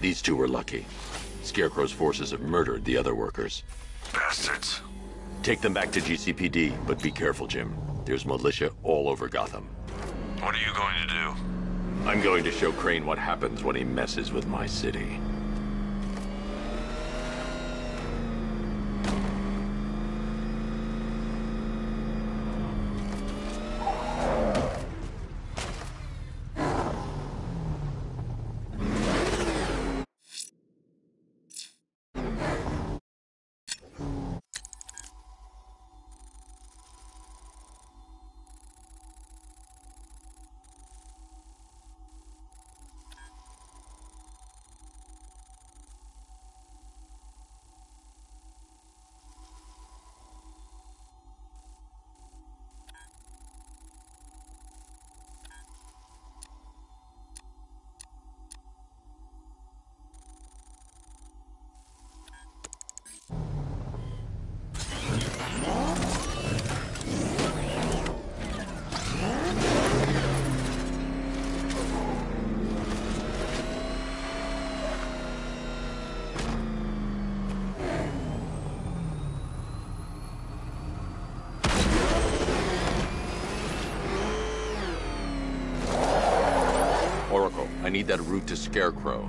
These two were lucky. Scarecrow's forces have murdered the other workers. Bastards. Take them back to GCPD, but be careful, Jim. There's militia all over Gotham. What are you going to do? I'm going to show Crane what happens when he messes with my city. I need that route to Scarecrow.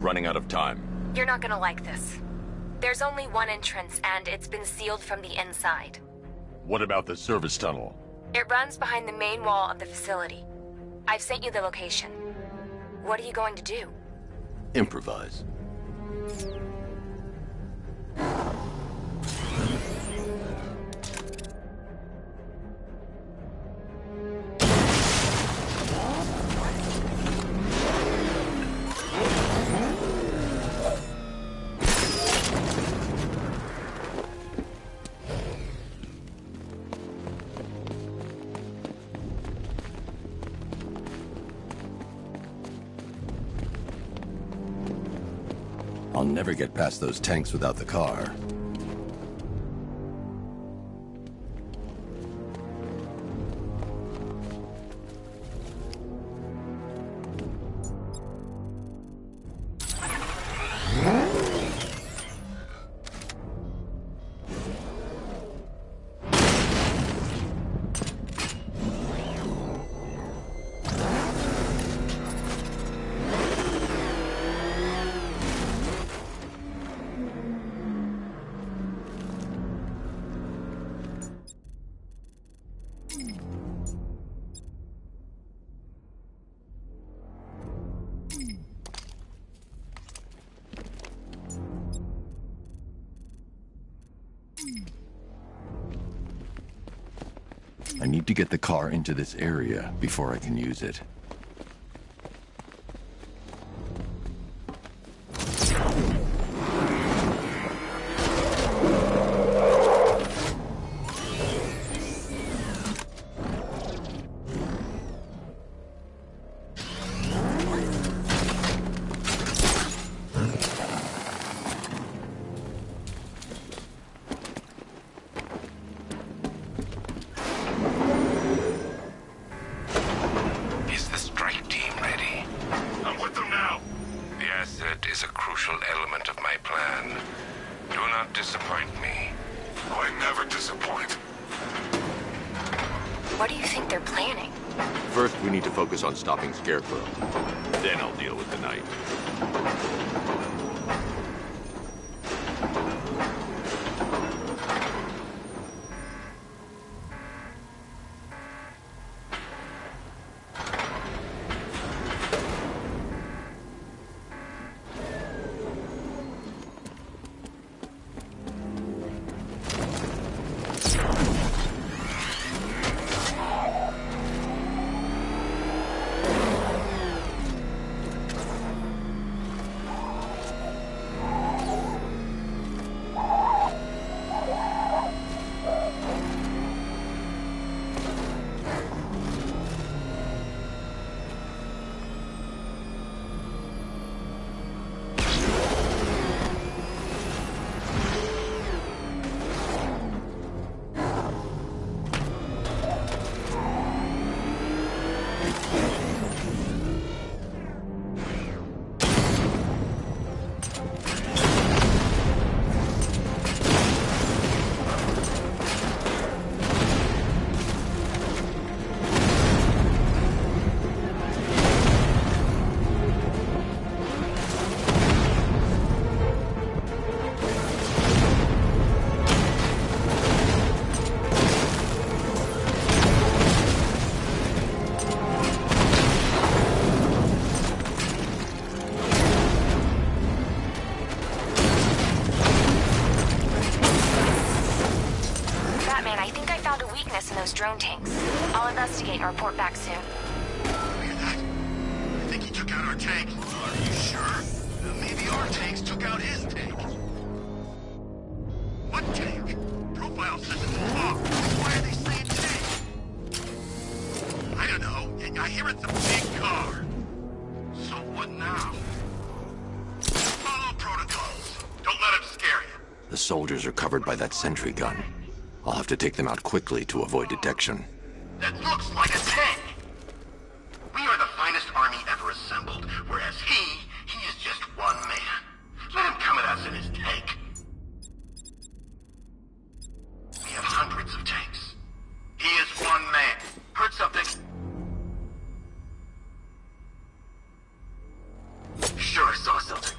running out of time. You're not gonna like this. There's only one entrance, and it's been sealed from the inside. What about the service tunnel? It runs behind the main wall of the facility. I've sent you the location. What are you going to do? Improvise. I'll never get past those tanks without the car. I need to get the car into this area before I can use it. On stopping Scarecrow. Then I'll deal with the Knight. Drone tanks. I'll investigate and report back soon. Hear that? I think he took out our tank. Are you sure? Maybe our tanks took out his tank. What tank? Profile says it's a car. Why are they saying tank? I don't know. I hear it's a big car. So what now? Follow protocols. Don't let him scare you. The soldiers are covered by that sentry gun. I'll have to take them out quickly to avoid detection. That looks like a tank! We are the finest army ever assembled, whereas he is just one man. Let him come at us in his tank. We have hundreds of tanks. He is one man. Heard something? Sure, I saw something.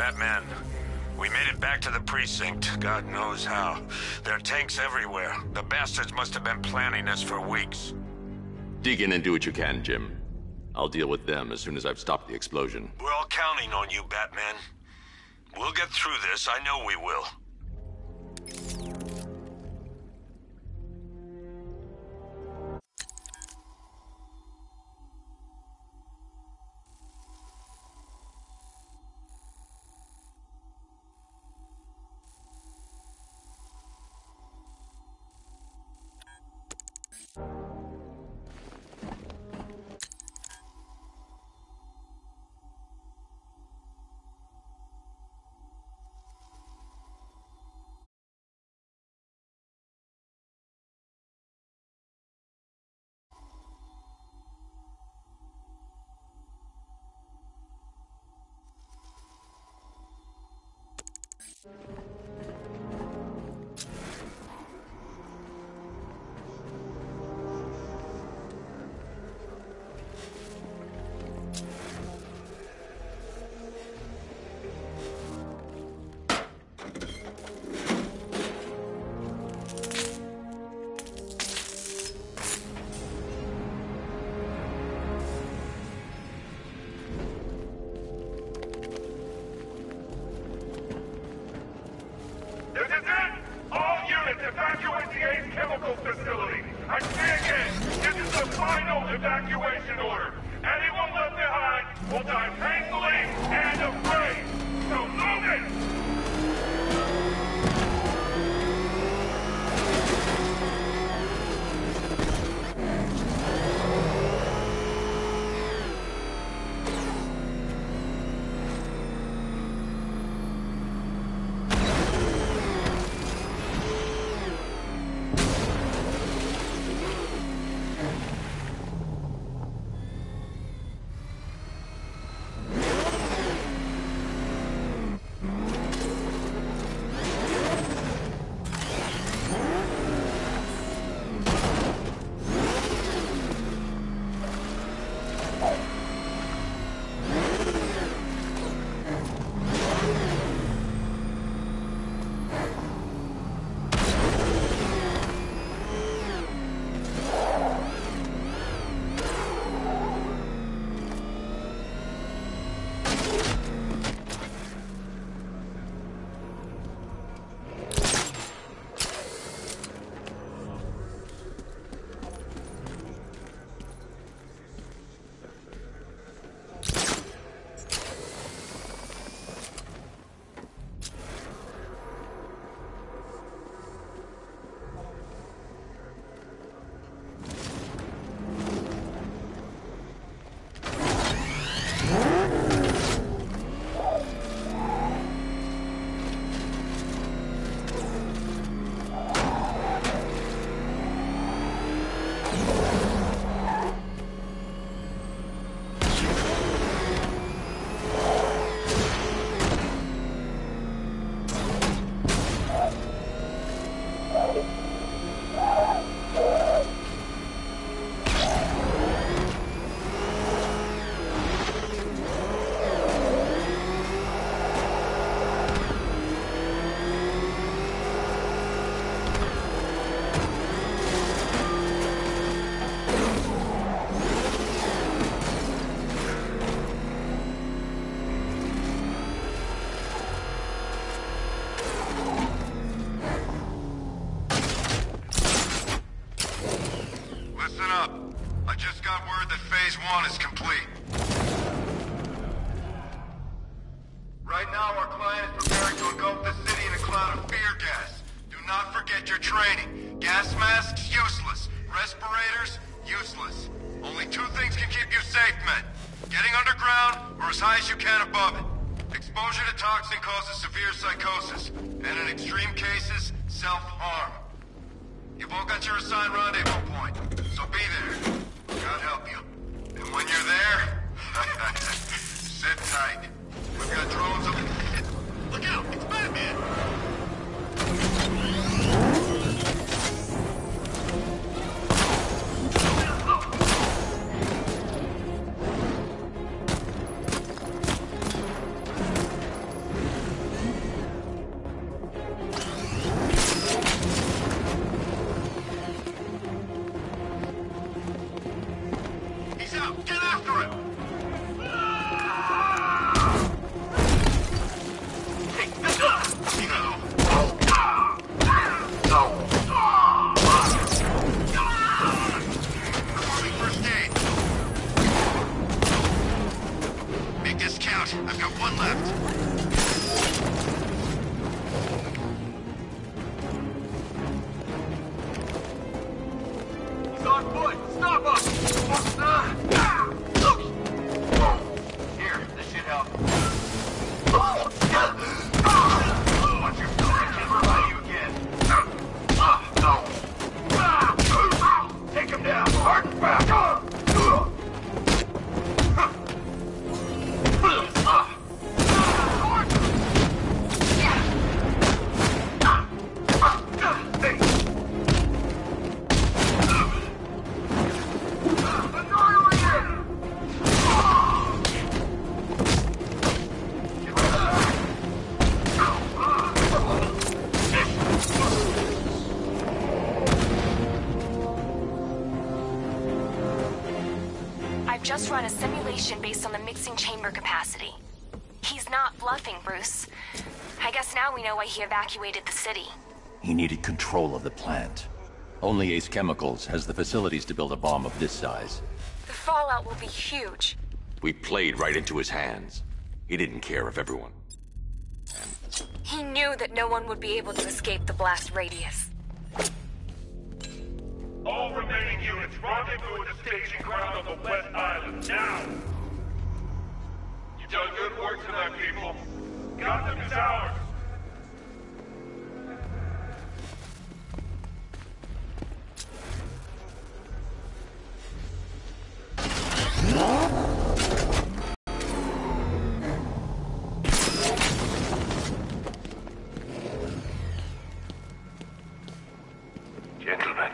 Batman. We made it back to the precinct, God knows how. There are tanks everywhere. The bastards must have been planning this for weeks. Dig in and do what you can, Jim. I'll deal with them as soon as I've stopped the explosion. We're all counting on you, Batman. We'll get through this, I know we will. Evacuation order. Anyone left behind will die painfully and afraid. So move it! on foot! Stop us! Here, this should help. Watch your foot, can't revive you again. Take him down! Harden back! Just run a simulation based on the mixing chamber capacity. He's not bluffing, Bruce. I guess now we know why he evacuated the city. He needed control of the plant. Only Ace Chemicals has the facilities to build a bomb of this size. The fallout will be huge. We played right into his hands. He didn't care if everyone... He knew that no one would be able to escape the blast radius. All remaining units, rendezvous at the staging ground on the West Island, now! You've done good work tonight, people. Gotham is ours! Gentlemen,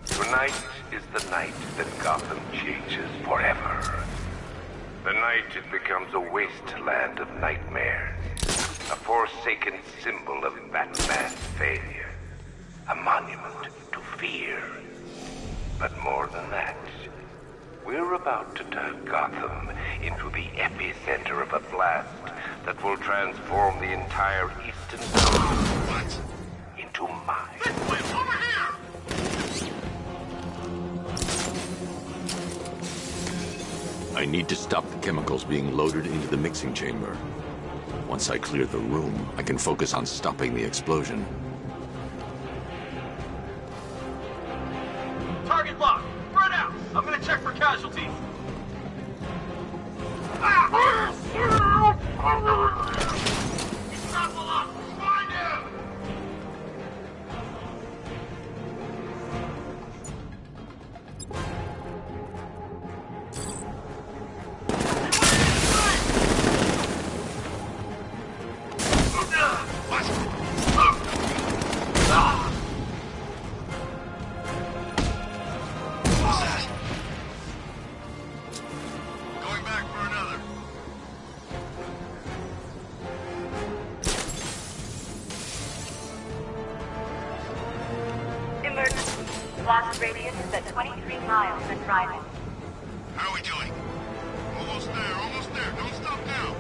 tonight is the night that Gotham changes forever. The night it becomes a wasteland of nightmares, a forsaken symbol of Batman's failure, a monument to fear. But more than that, we're about to turn Gotham into the epicenter of a blast that will transform the entire eastern coast into mine. This way, over here! I need to stop the chemicals being loaded into the mixing chamber. Once I clear the room, I can focus on stopping the explosion. Target locked! Spread out! I'm gonna check for casualties. He's not locked! Find him! Going back for another. Emergency. Blast radius is at 23 miles and driving. How are we doing? Almost there, almost there. Don't stop now.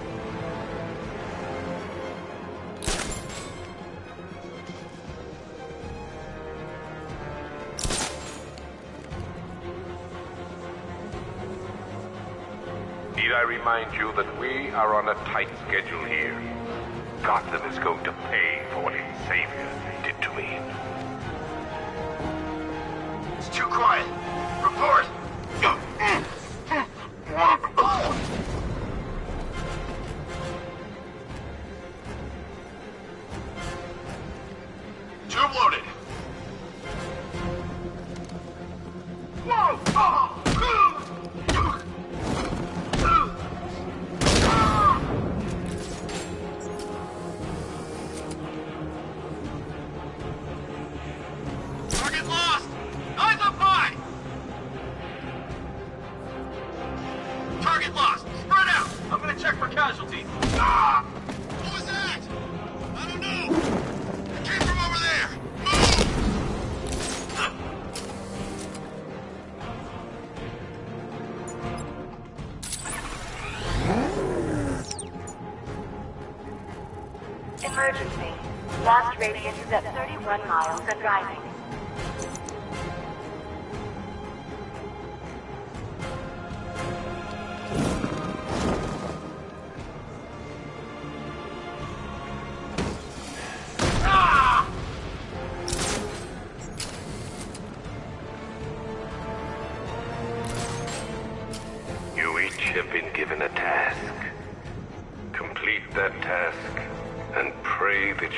Need I remind you that we are on a tight schedule here? Gotham is going to pay for what its savior did to me. It's too quiet. Report! Tube loaded. Whoa! Target lost! Eyes up high! Target lost! Spread out! I'm gonna check for casualties. Ah! What was that? I don't know. It came from over there. Emergency. Blast radius is at 31 miles and driving.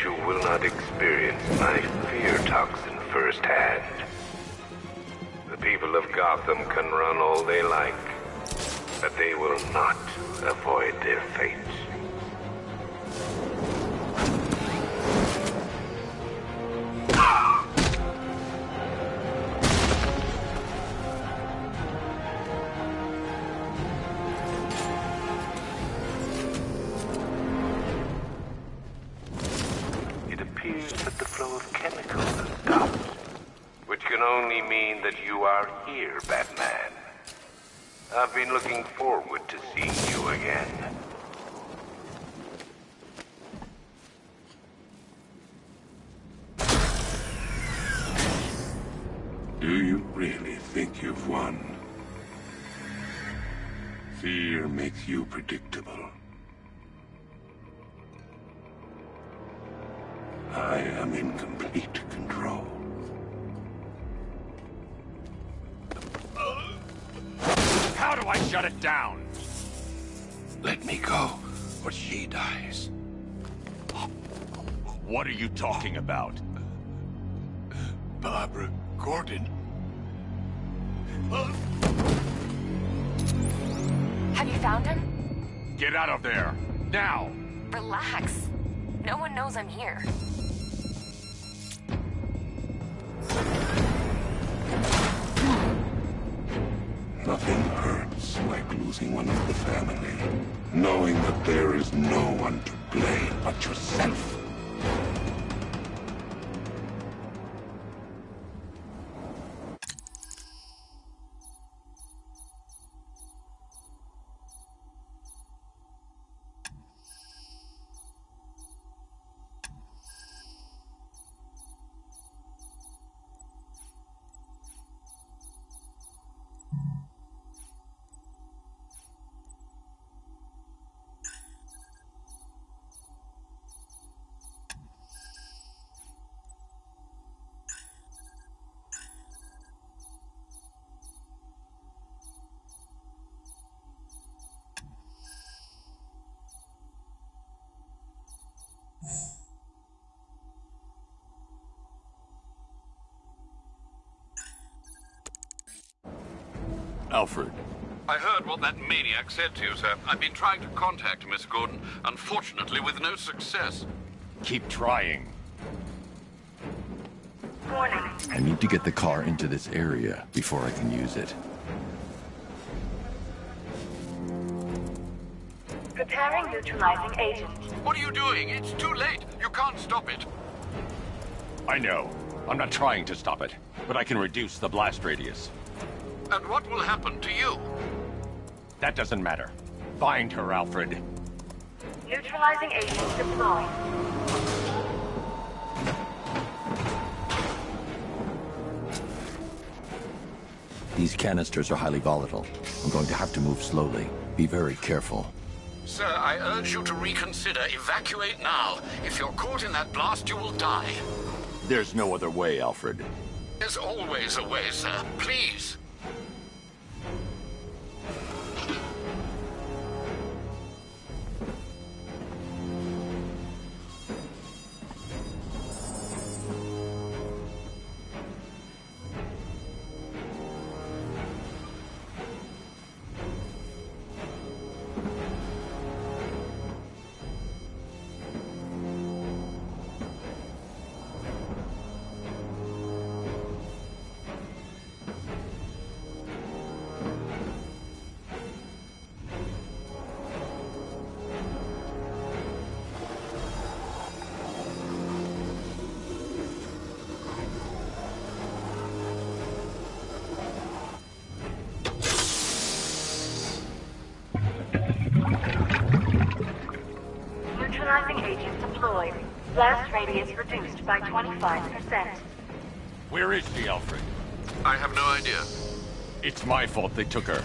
you will not experience my fear toxin firsthand. The people of Gotham can run all they like, but they will not avoid their fate. It appears that the flow of chemicals has stopped, which can only mean that you are here, Batman. I've been looking forward to seeing you again. Do you really think you've won? Fear makes you predictable. I am in complete control. How do I shut it down? Let me go, or she dies. What are you talking about? Barbara Gordon. Have you found him? Get out of there! Now! Relax. No one knows I'm here. Nothing hurts like losing one of the family. Knowing that there is no one to blame but yourself. Alfred. I heard what that maniac said to you, sir. I've been trying to contact Miss Gordon, unfortunately with no success. Keep trying. Warning. I need to get the car into this area before I can use it. Preparing neutralizing agent. What are you doing? It's too late. You can't stop it. I know. I'm not trying to stop it, but I can reduce the blast radius. And what will happen to you? That doesn't matter. Find her, Alfred. Neutralizing agent deployed. These canisters are highly volatile. I'm going to have to move slowly. Be very careful. Sir, I urge you to reconsider. Evacuate now. If you're caught in that blast, you will die. There's no other way, Alfred. There's always a way, sir. Please. Neutralizing agent deployed. Blast radius reduced by 25%. Where is she, Alfred? I have no idea. It's my fault they took her.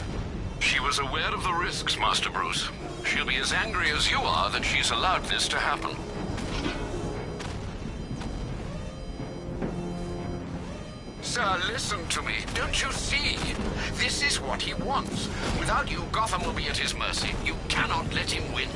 She was aware of the risks, Master Bruce. She'll be as angry as you are that she's allowed this to happen. Sir, listen to me. Don't you see? This is what he wants. Without you, Gotham will be at his mercy. You cannot let him win.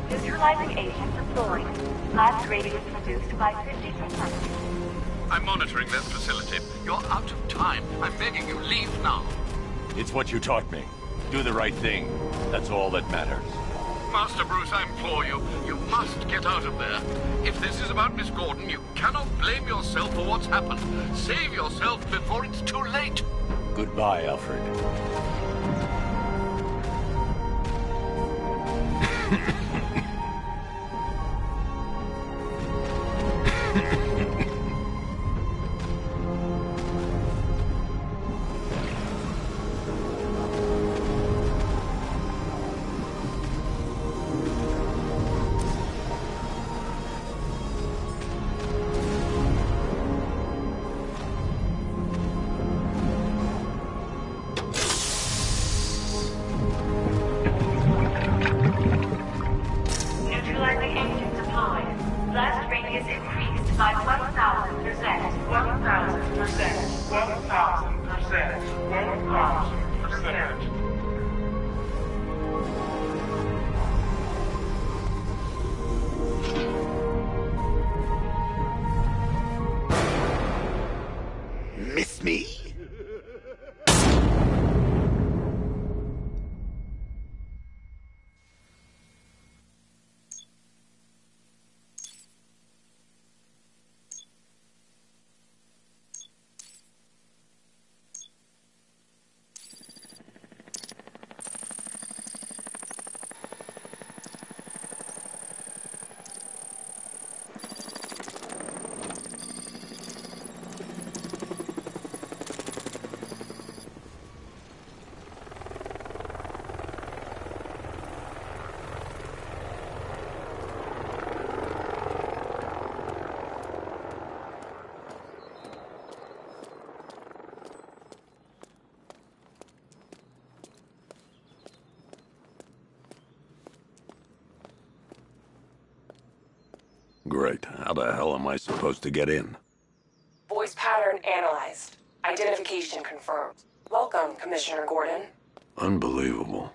Neutralizing agent deployed. Blast radius reduced by 50%. I'm monitoring that facility. You're out of time. I'm begging you, leave now. It's what you taught me. Do the right thing. That's all that matters. Master Bruce, I implore you, you must get out of there. If this is about Miss Gordon, you cannot blame yourself for what's happened. Save yourself before it's too late. Goodbye, Alfred. Neutralizing agent deployed. Blast radius increased by 1,000%. 1,000%. 1,000%. 1,000%. Miss me? Great. How the hell am I supposed to get in? Voice pattern analyzed. Identification confirmed. Welcome, Commissioner Gordon. Unbelievable.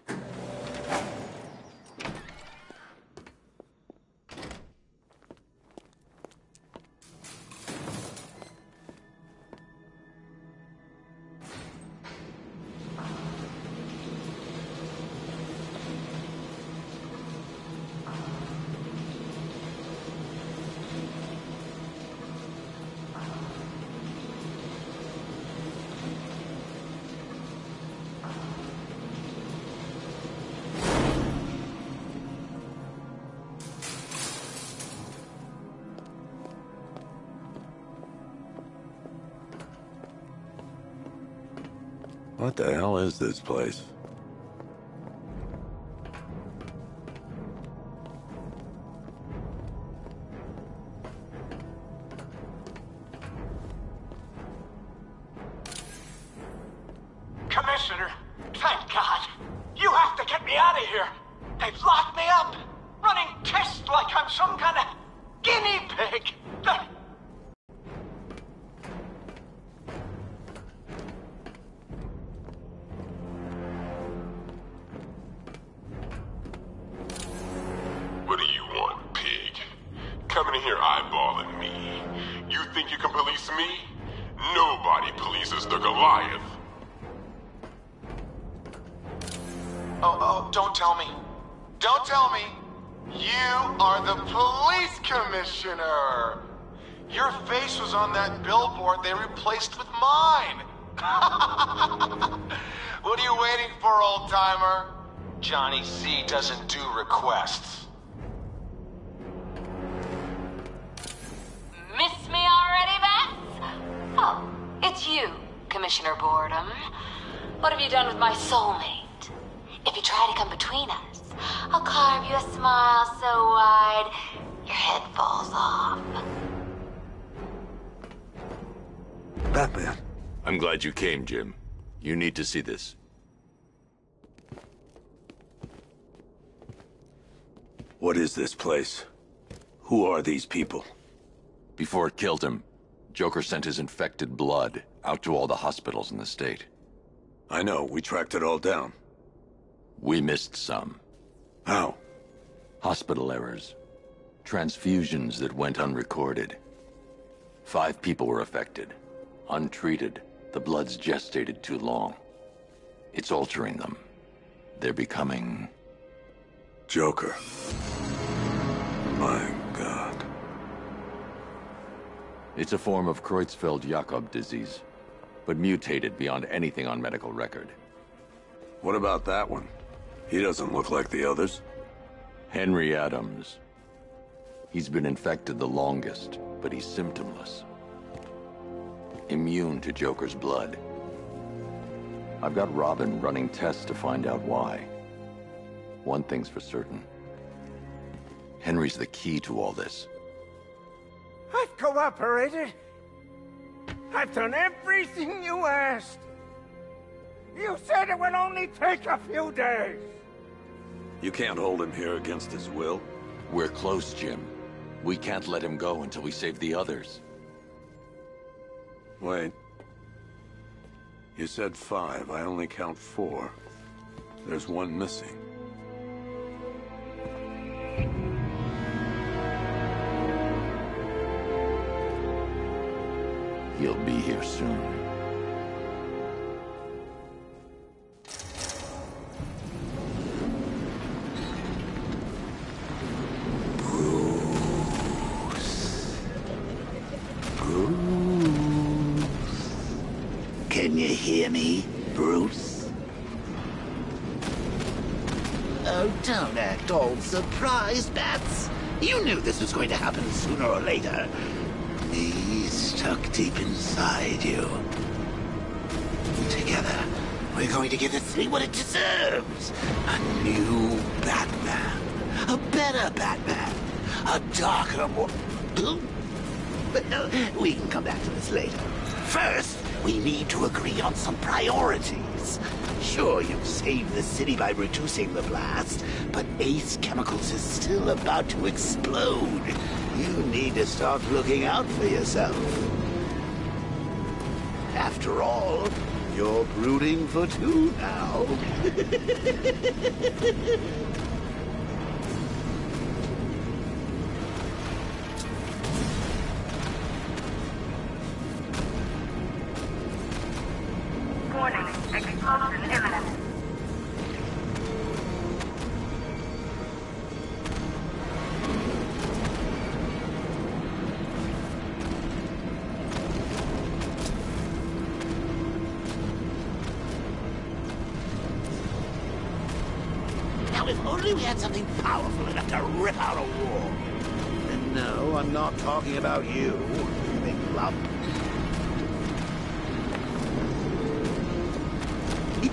What the hell is this place? Commissioner, thank God. You have to get me out of here. They've locked me up, running tests like I'm some kind of guinea pig. What do you want, pig? Coming in here eyeballing me. You think you can police me? Nobody polices the Goliath. Oh, don't tell me. Don't tell me. You are the police commissioner. Your face was on that billboard they replaced with mine. What are you waiting for, old-timer? Johnny C doesn't do requests. Miss me already, Beth? Oh, it's you, Commissioner Boredom. What have you done with my soulmate? If you try to come between us, I'll carve you a smile so wide, your head Batman. I'm glad you came, Jim. You need to see this. What is this place? Who are these people? Before it killed him, Joker sent his infected blood out to all the hospitals in the state. I know, we tracked it all down. We missed some. How? Hospital errors. Transfusions that went unrecorded. 5 people were affected. Untreated, the blood's gestated too long. It's altering them. They're becoming... Joker. My God. It's a form of Creutzfeldt-Jakob disease, but mutated beyond anything on medical record. What about that one? He doesn't look like the others. Henry Adams. He's been infected the longest, but he's symptomless. Immune to Joker's blood. I've got Robin running tests to find out why. One thing's for certain. Henry's the key to all this. I've cooperated. I've done everything you asked. You said it would only take a few days. You can't hold him here against his will. We're close, Jim. We can't let him go until we save the others. Wait. You said 5. I only count 4. There's one missing. He'll be here soon. Can you hear me, Bruce? Oh, don't act all surprised, Bats. You knew this was going to happen sooner or later. He's stuck deep inside you. Together, we're going to give this city what it deserves. A new Batman. A better Batman. A darker, more... Well, we can come back to this later. First, we need to agree on some priorities. Sure, you've saved the city by reducing the blast, but Ace Chemicals is still about to explode. You need to start looking out for yourself. After all, you're brooding for 2 now. Warning, explosion imminent. Now, if only we had something powerful enough to rip out a wall. And no, I'm not talking about you, big lump.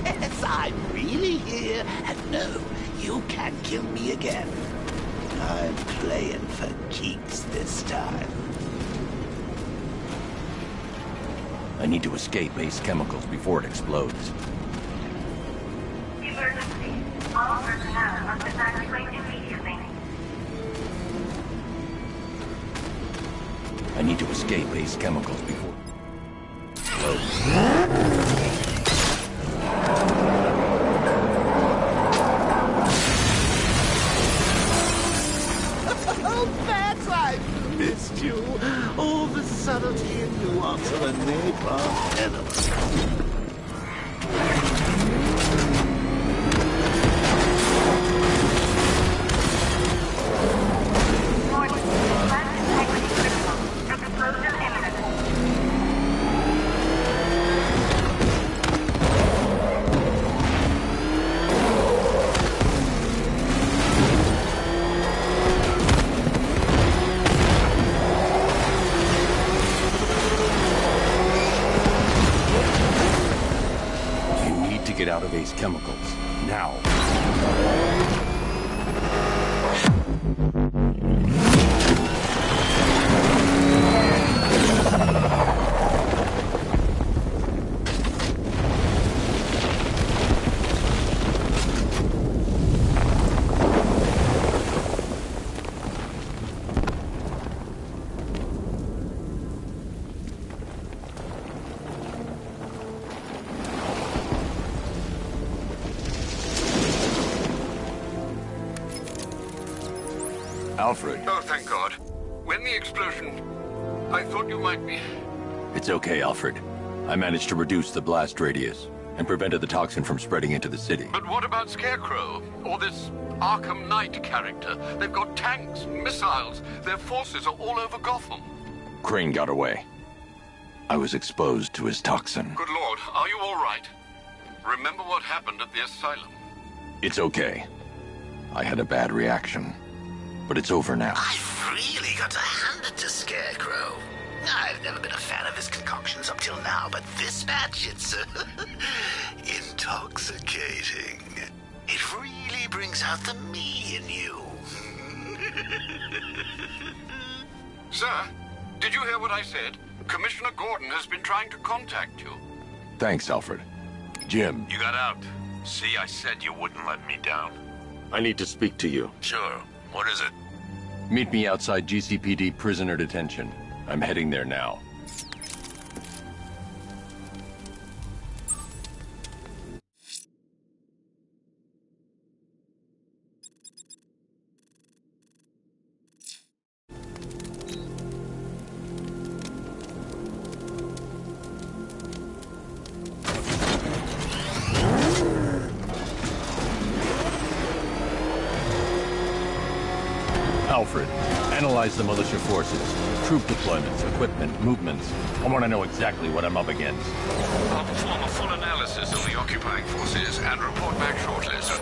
Yes, I'm really here, and no, you can't kill me again. I'm playing for keeps this time. I need to escape Ace Chemicals before it explodes. Emergency. All personnel must evacuate immediately. I need to escape Ace Chemicals before... Oh, Bats, I've missed you. All the subtlety and nuance of a napalm enemy. Get out of Ace Chemicals, now. Alfred. Oh, thank God. When the explosion... I thought you might be... It's okay, Alfred. I managed to reduce the blast radius and prevented the toxin from spreading into the city. But what about Scarecrow? Or this Arkham Knight character? They've got tanks, missiles. Their forces are all over Gotham. Crane got away. I was exposed to his toxin. Good Lord, are you all right? Remember what happened at the asylum? It's okay. I had a bad reaction. But it's over now. I've really got to hand it to Scarecrow. I've never been a fan of his concoctions up till now, but this batch, it's intoxicating. It really brings out the me in you. Sir, did you hear what I said? Commissioner Gordon has been trying to contact you. Thanks, Alfred. Jim. You got out. See, I said you wouldn't let me down. I need to speak to you. Sure. What is it? Meet me outside GCPD prisoner detention. I'm heading there now. Alfred, analyze the militia forces, troop deployments, equipment, movements. I want to know exactly what I'm up against. I'll perform a full analysis of the occupying forces and report back shortly, sir.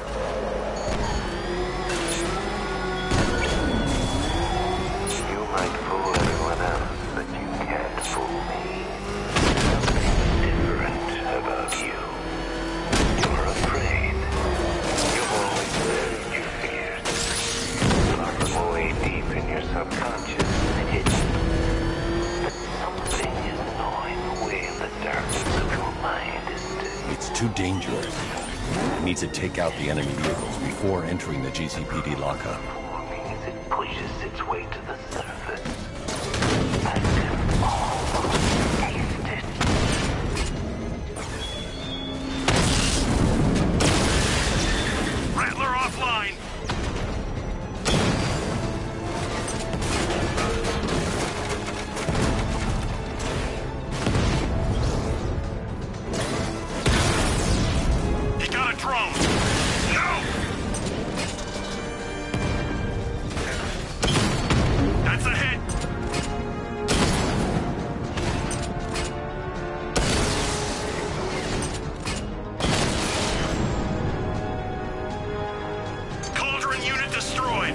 You might fool everyone else, but you can't fool me. Different about you. You're afraid. You've always lived your fears. Far from way deep in your subconscious, hidden. But something is gnawing away in the darkness of your mind, isn't it? It's too dangerous. I need to take out the enemy vehicles before entering the GCPD lockup. It pushes its way to the surface. I can almost taste it. Rattler offline! He got a drone! No! That's a hit! Cauldron unit destroyed!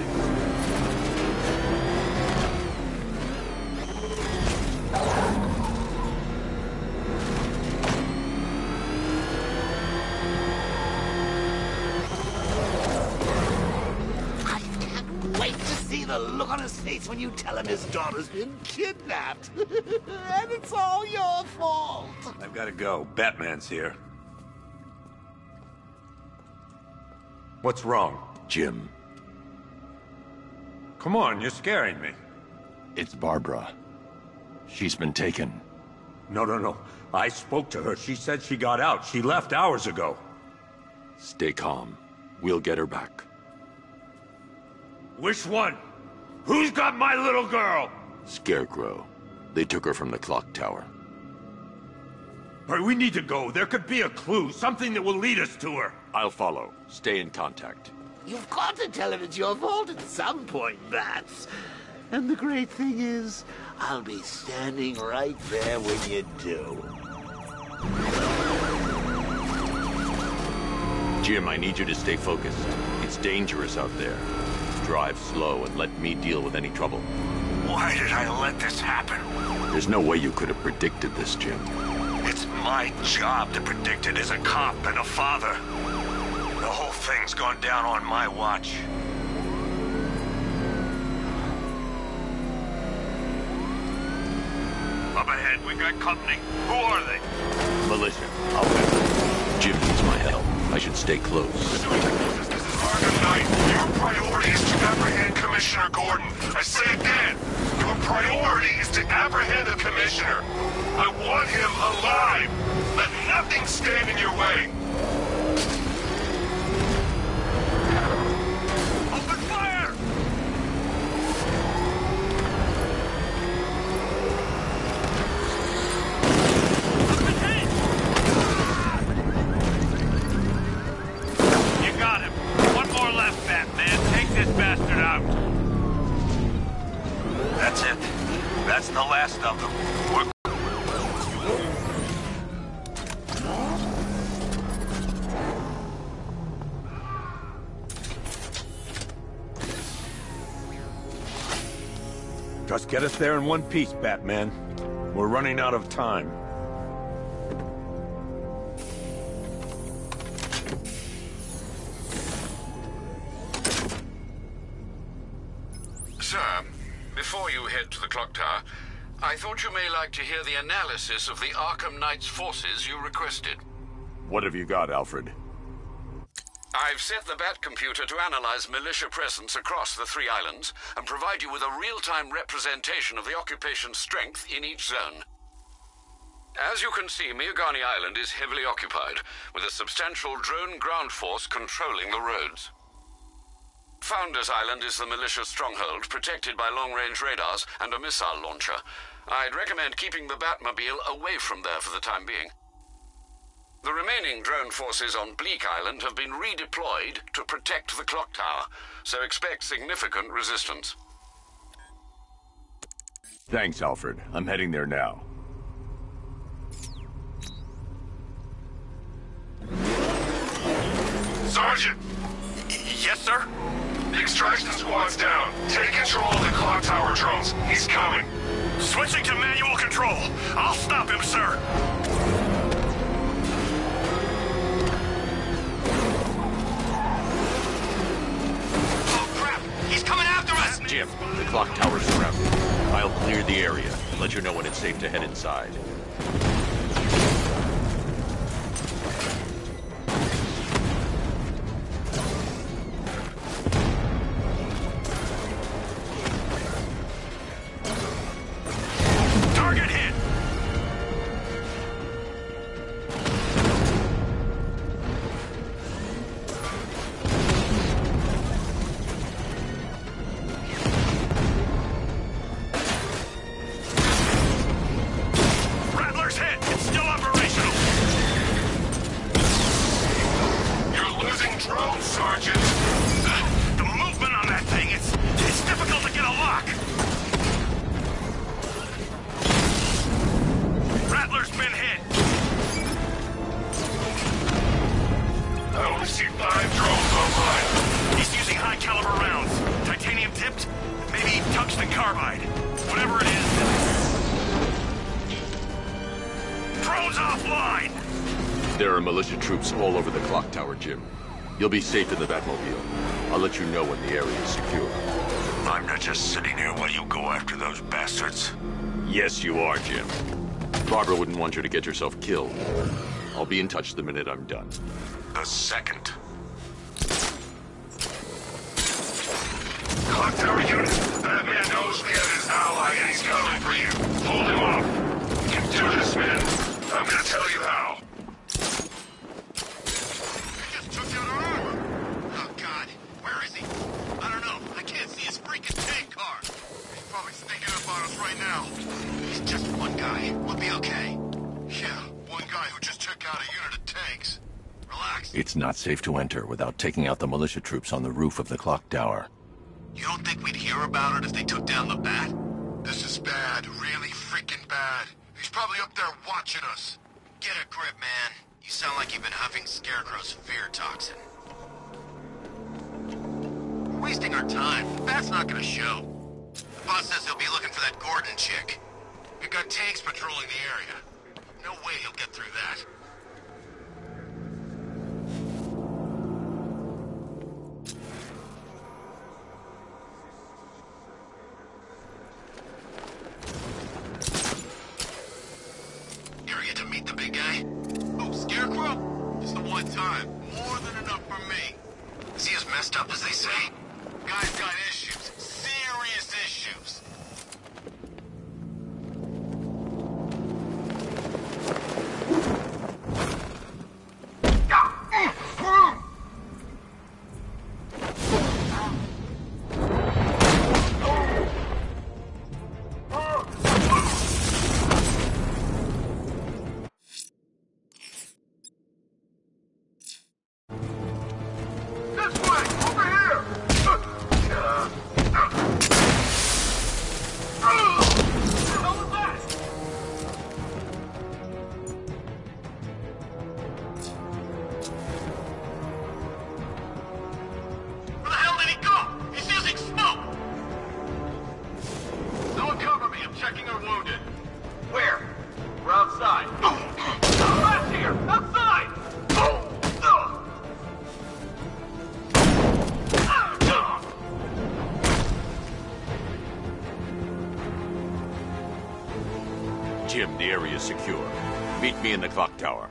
Wait to see the look on his face when you tell him his daughter's been kidnapped. And it's all your fault. I've got to go. Batman's here. What's wrong? Jim. Come on, you're scaring me. It's Barbara. She's been taken. No. I spoke to her. She said she got out. She left hours ago. Stay calm. We'll get her back. Which one? Who's got my little girl? Scarecrow. They took her from the clock tower. All right, we need to go. There could be a clue, something that will lead us to her. I'll follow. Stay in contact. You've got to tell him it's your fault at some point, Bats. And the great thing is, I'll be standing right there when you do. Jim, I need you to stay focused. It's dangerous out there. Drive slow and let me deal with any trouble. Why did I let this happen? There's no way you could have predicted this, Jim. It's my job to predict it as a cop and a father. The whole thing's gone down on my watch. Up ahead, we got company. Who are they? Militia. I'll handle it. Jim needs my help. I should stay close. Arkham Knight, your priority is to apprehend Commissioner Gordon. I say again, your priority is to apprehend the Commissioner. I want him alive. Let nothing stand in your way. Open fire! him. That's it. That's the last of them. Just get us there in one piece, Batman. We're running out of time. Sir, before you head to the clock tower, I thought you may like to hear the analysis of the Arkham Knight's forces you requested. What have you got, Alfred? I've set the Bat computer to analyze militia presence across the 3 islands and provide you with a real-time representation of the occupation's strength in each zone. As you can see, Miagani Island is heavily occupied, with a substantial drone ground force controlling the roads. Founders Island is the militia stronghold, protected by long-range radars and a missile launcher. I'd recommend keeping the Batmobile away from there for the time being. The remaining drone forces on Bleak Island have been redeployed to protect the clock tower, so expect significant resistance. Thanks, Alfred. I'm heading there now. Sergeant! Yes, sir? The extraction squad's down. Take control of the clock tower drones. He's coming. Switching to manual control. I'll stop him, sir. Jim, the clock tower's surrounded. I'll clear the area and let you know when it's safe to head inside. Target hit! There are militia troops all over the clock tower, Jim. You'll be safe in the Batmobile. I'll let you know when the area is secure. I'm not just sitting here while you go after those bastards. Yes, you are, Jim. Barbara wouldn't want you to get yourself killed. I'll be in touch the minute I'm done. The second. Clock tower unit. Batman knows we have his ally and he's coming for you. Hold him off. You can do this, man. I'm gonna tell you how. Right now. He's just one guy. We'll be okay. Yeah, one guy who just took out a unit of tanks. Relax. It's not safe to enter without taking out the militia troops on the roof of the clock tower. You don't think we'd hear about it if they took down the Bat? This is bad. Really freaking bad. He's probably up there watching us. Get a grip, man. You sound like you've been huffing Scarecrow's fear toxin. We're wasting our time. The Bat's not gonna show. Boss says he'll be looking for that Gordon chick. We've got tanks patrolling the area. No way he'll get through that. You ever get to meet the big guy? Oh, Scarecrow? Just the one time. More than enough for me. Is he as messed up as they say? Guy's got issues. Serious issues. Jim, the area is secure. Meet me in the clock tower.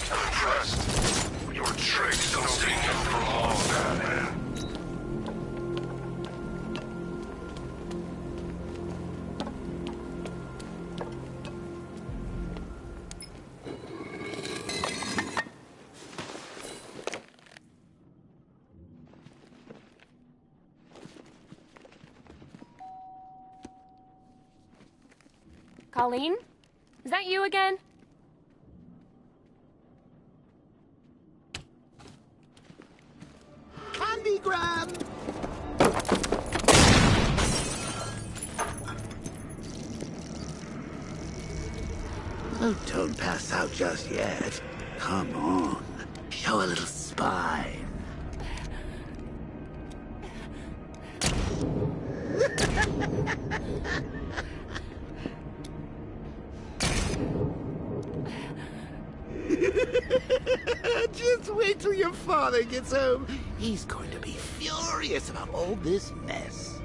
I'm impressed. But your tricks don't stay here for long, Batman. Colleen? Is that you again? Candy grab! Oh, don't pass out just yet. Come on. Show a little spine. Just wait till your father gets home. He's going to be furious about all this mess.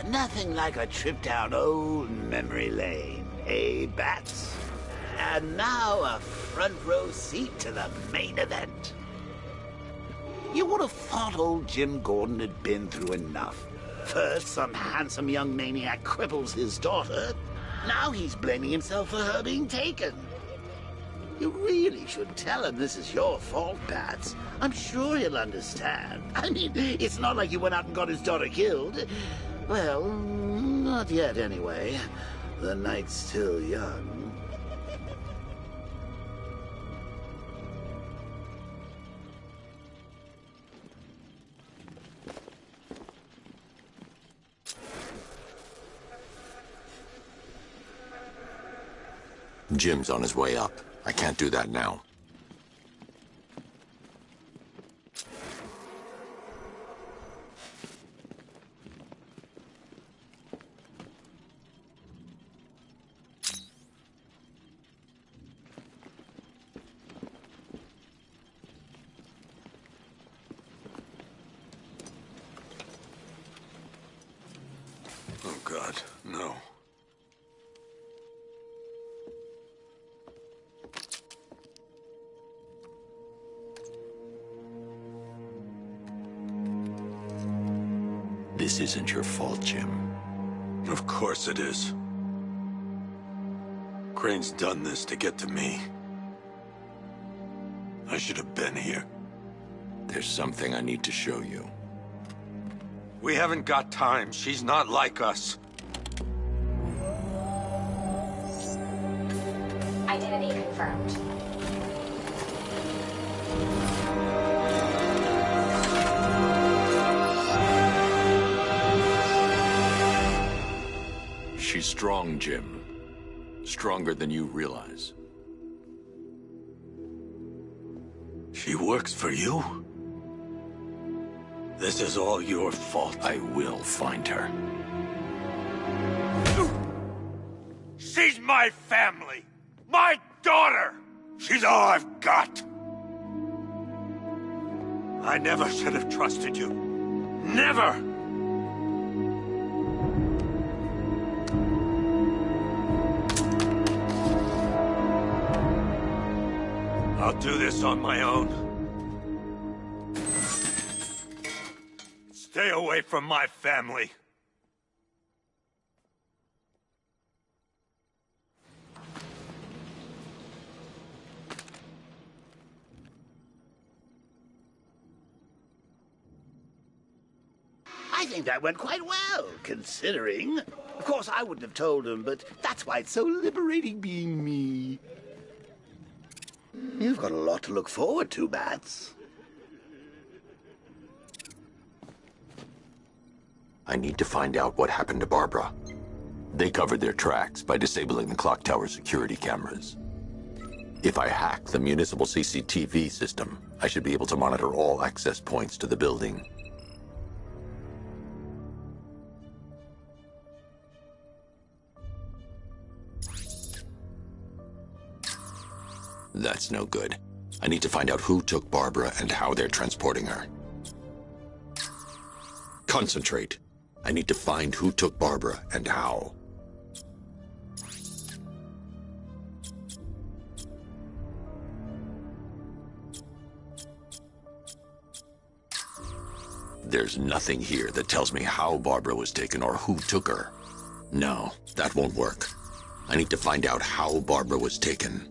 Nothing like a trip down old memory lane, eh, Bats? And now a front row seat to the main event. You would have thought old Jim Gordon had been through enough. First, some handsome young maniac cripples his daughter. Now he's blaming himself for her being taken. You really should tell him this is your fault, Bats. I'm sure he'll understand. I mean, it's not like you went out and got his daughter killed. Well, not yet anyway. The night's still young. Jim's on his way up. I can't do that now. Oh, God, no. This isn't your fault, Jim. Of course it is. Crane's done this to get to me. I should have been here. There's something I need to show you. We haven't got time. She's not like us. Identity confirmed. She's strong, Jim. Stronger than you realize. She works for you? This is all your fault. I will find her. She's my family! My daughter! She's all I've got! I never should have trusted you. Never! I'll do this on my own. Stay away from my family. I think that went quite well, considering. Of course, I wouldn't have told him, but that's why it's so liberating being me. You've got a lot to look forward to, Bats. I need to find out what happened to Barbara. They covered their tracks by disabling the clock tower security cameras. If I hack the municipal CCTV system, I should be able to monitor all access points to the building. That's no good. I need to find out who took Barbara and how they're transporting her. Concentrate. I need to find who took Barbara and how. There's nothing here that tells me how Barbara was taken or who took her. No, that won't work. I need to find out how Barbara was taken.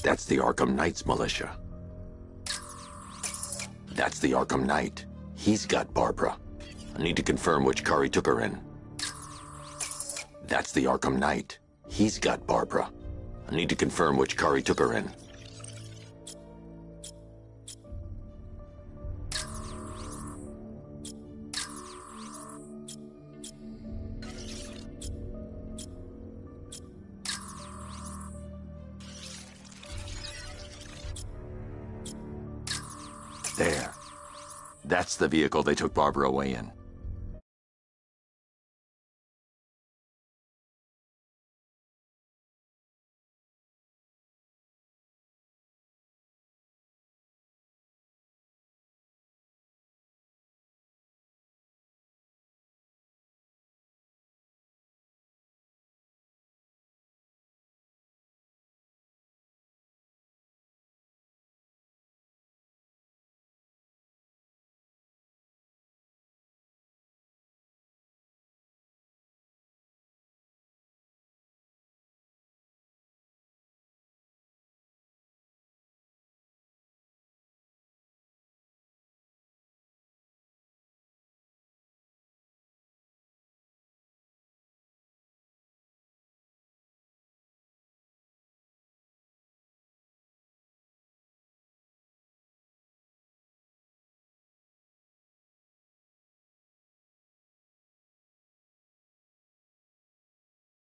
That's the Arkham Knight's militia. That's the Arkham Knight. He's got Barbara. I need to confirm which car he took her in. That's the Arkham Knight. He's got Barbara. I need to confirm which car he took her in. There. That's the vehicle they took Barbara away in.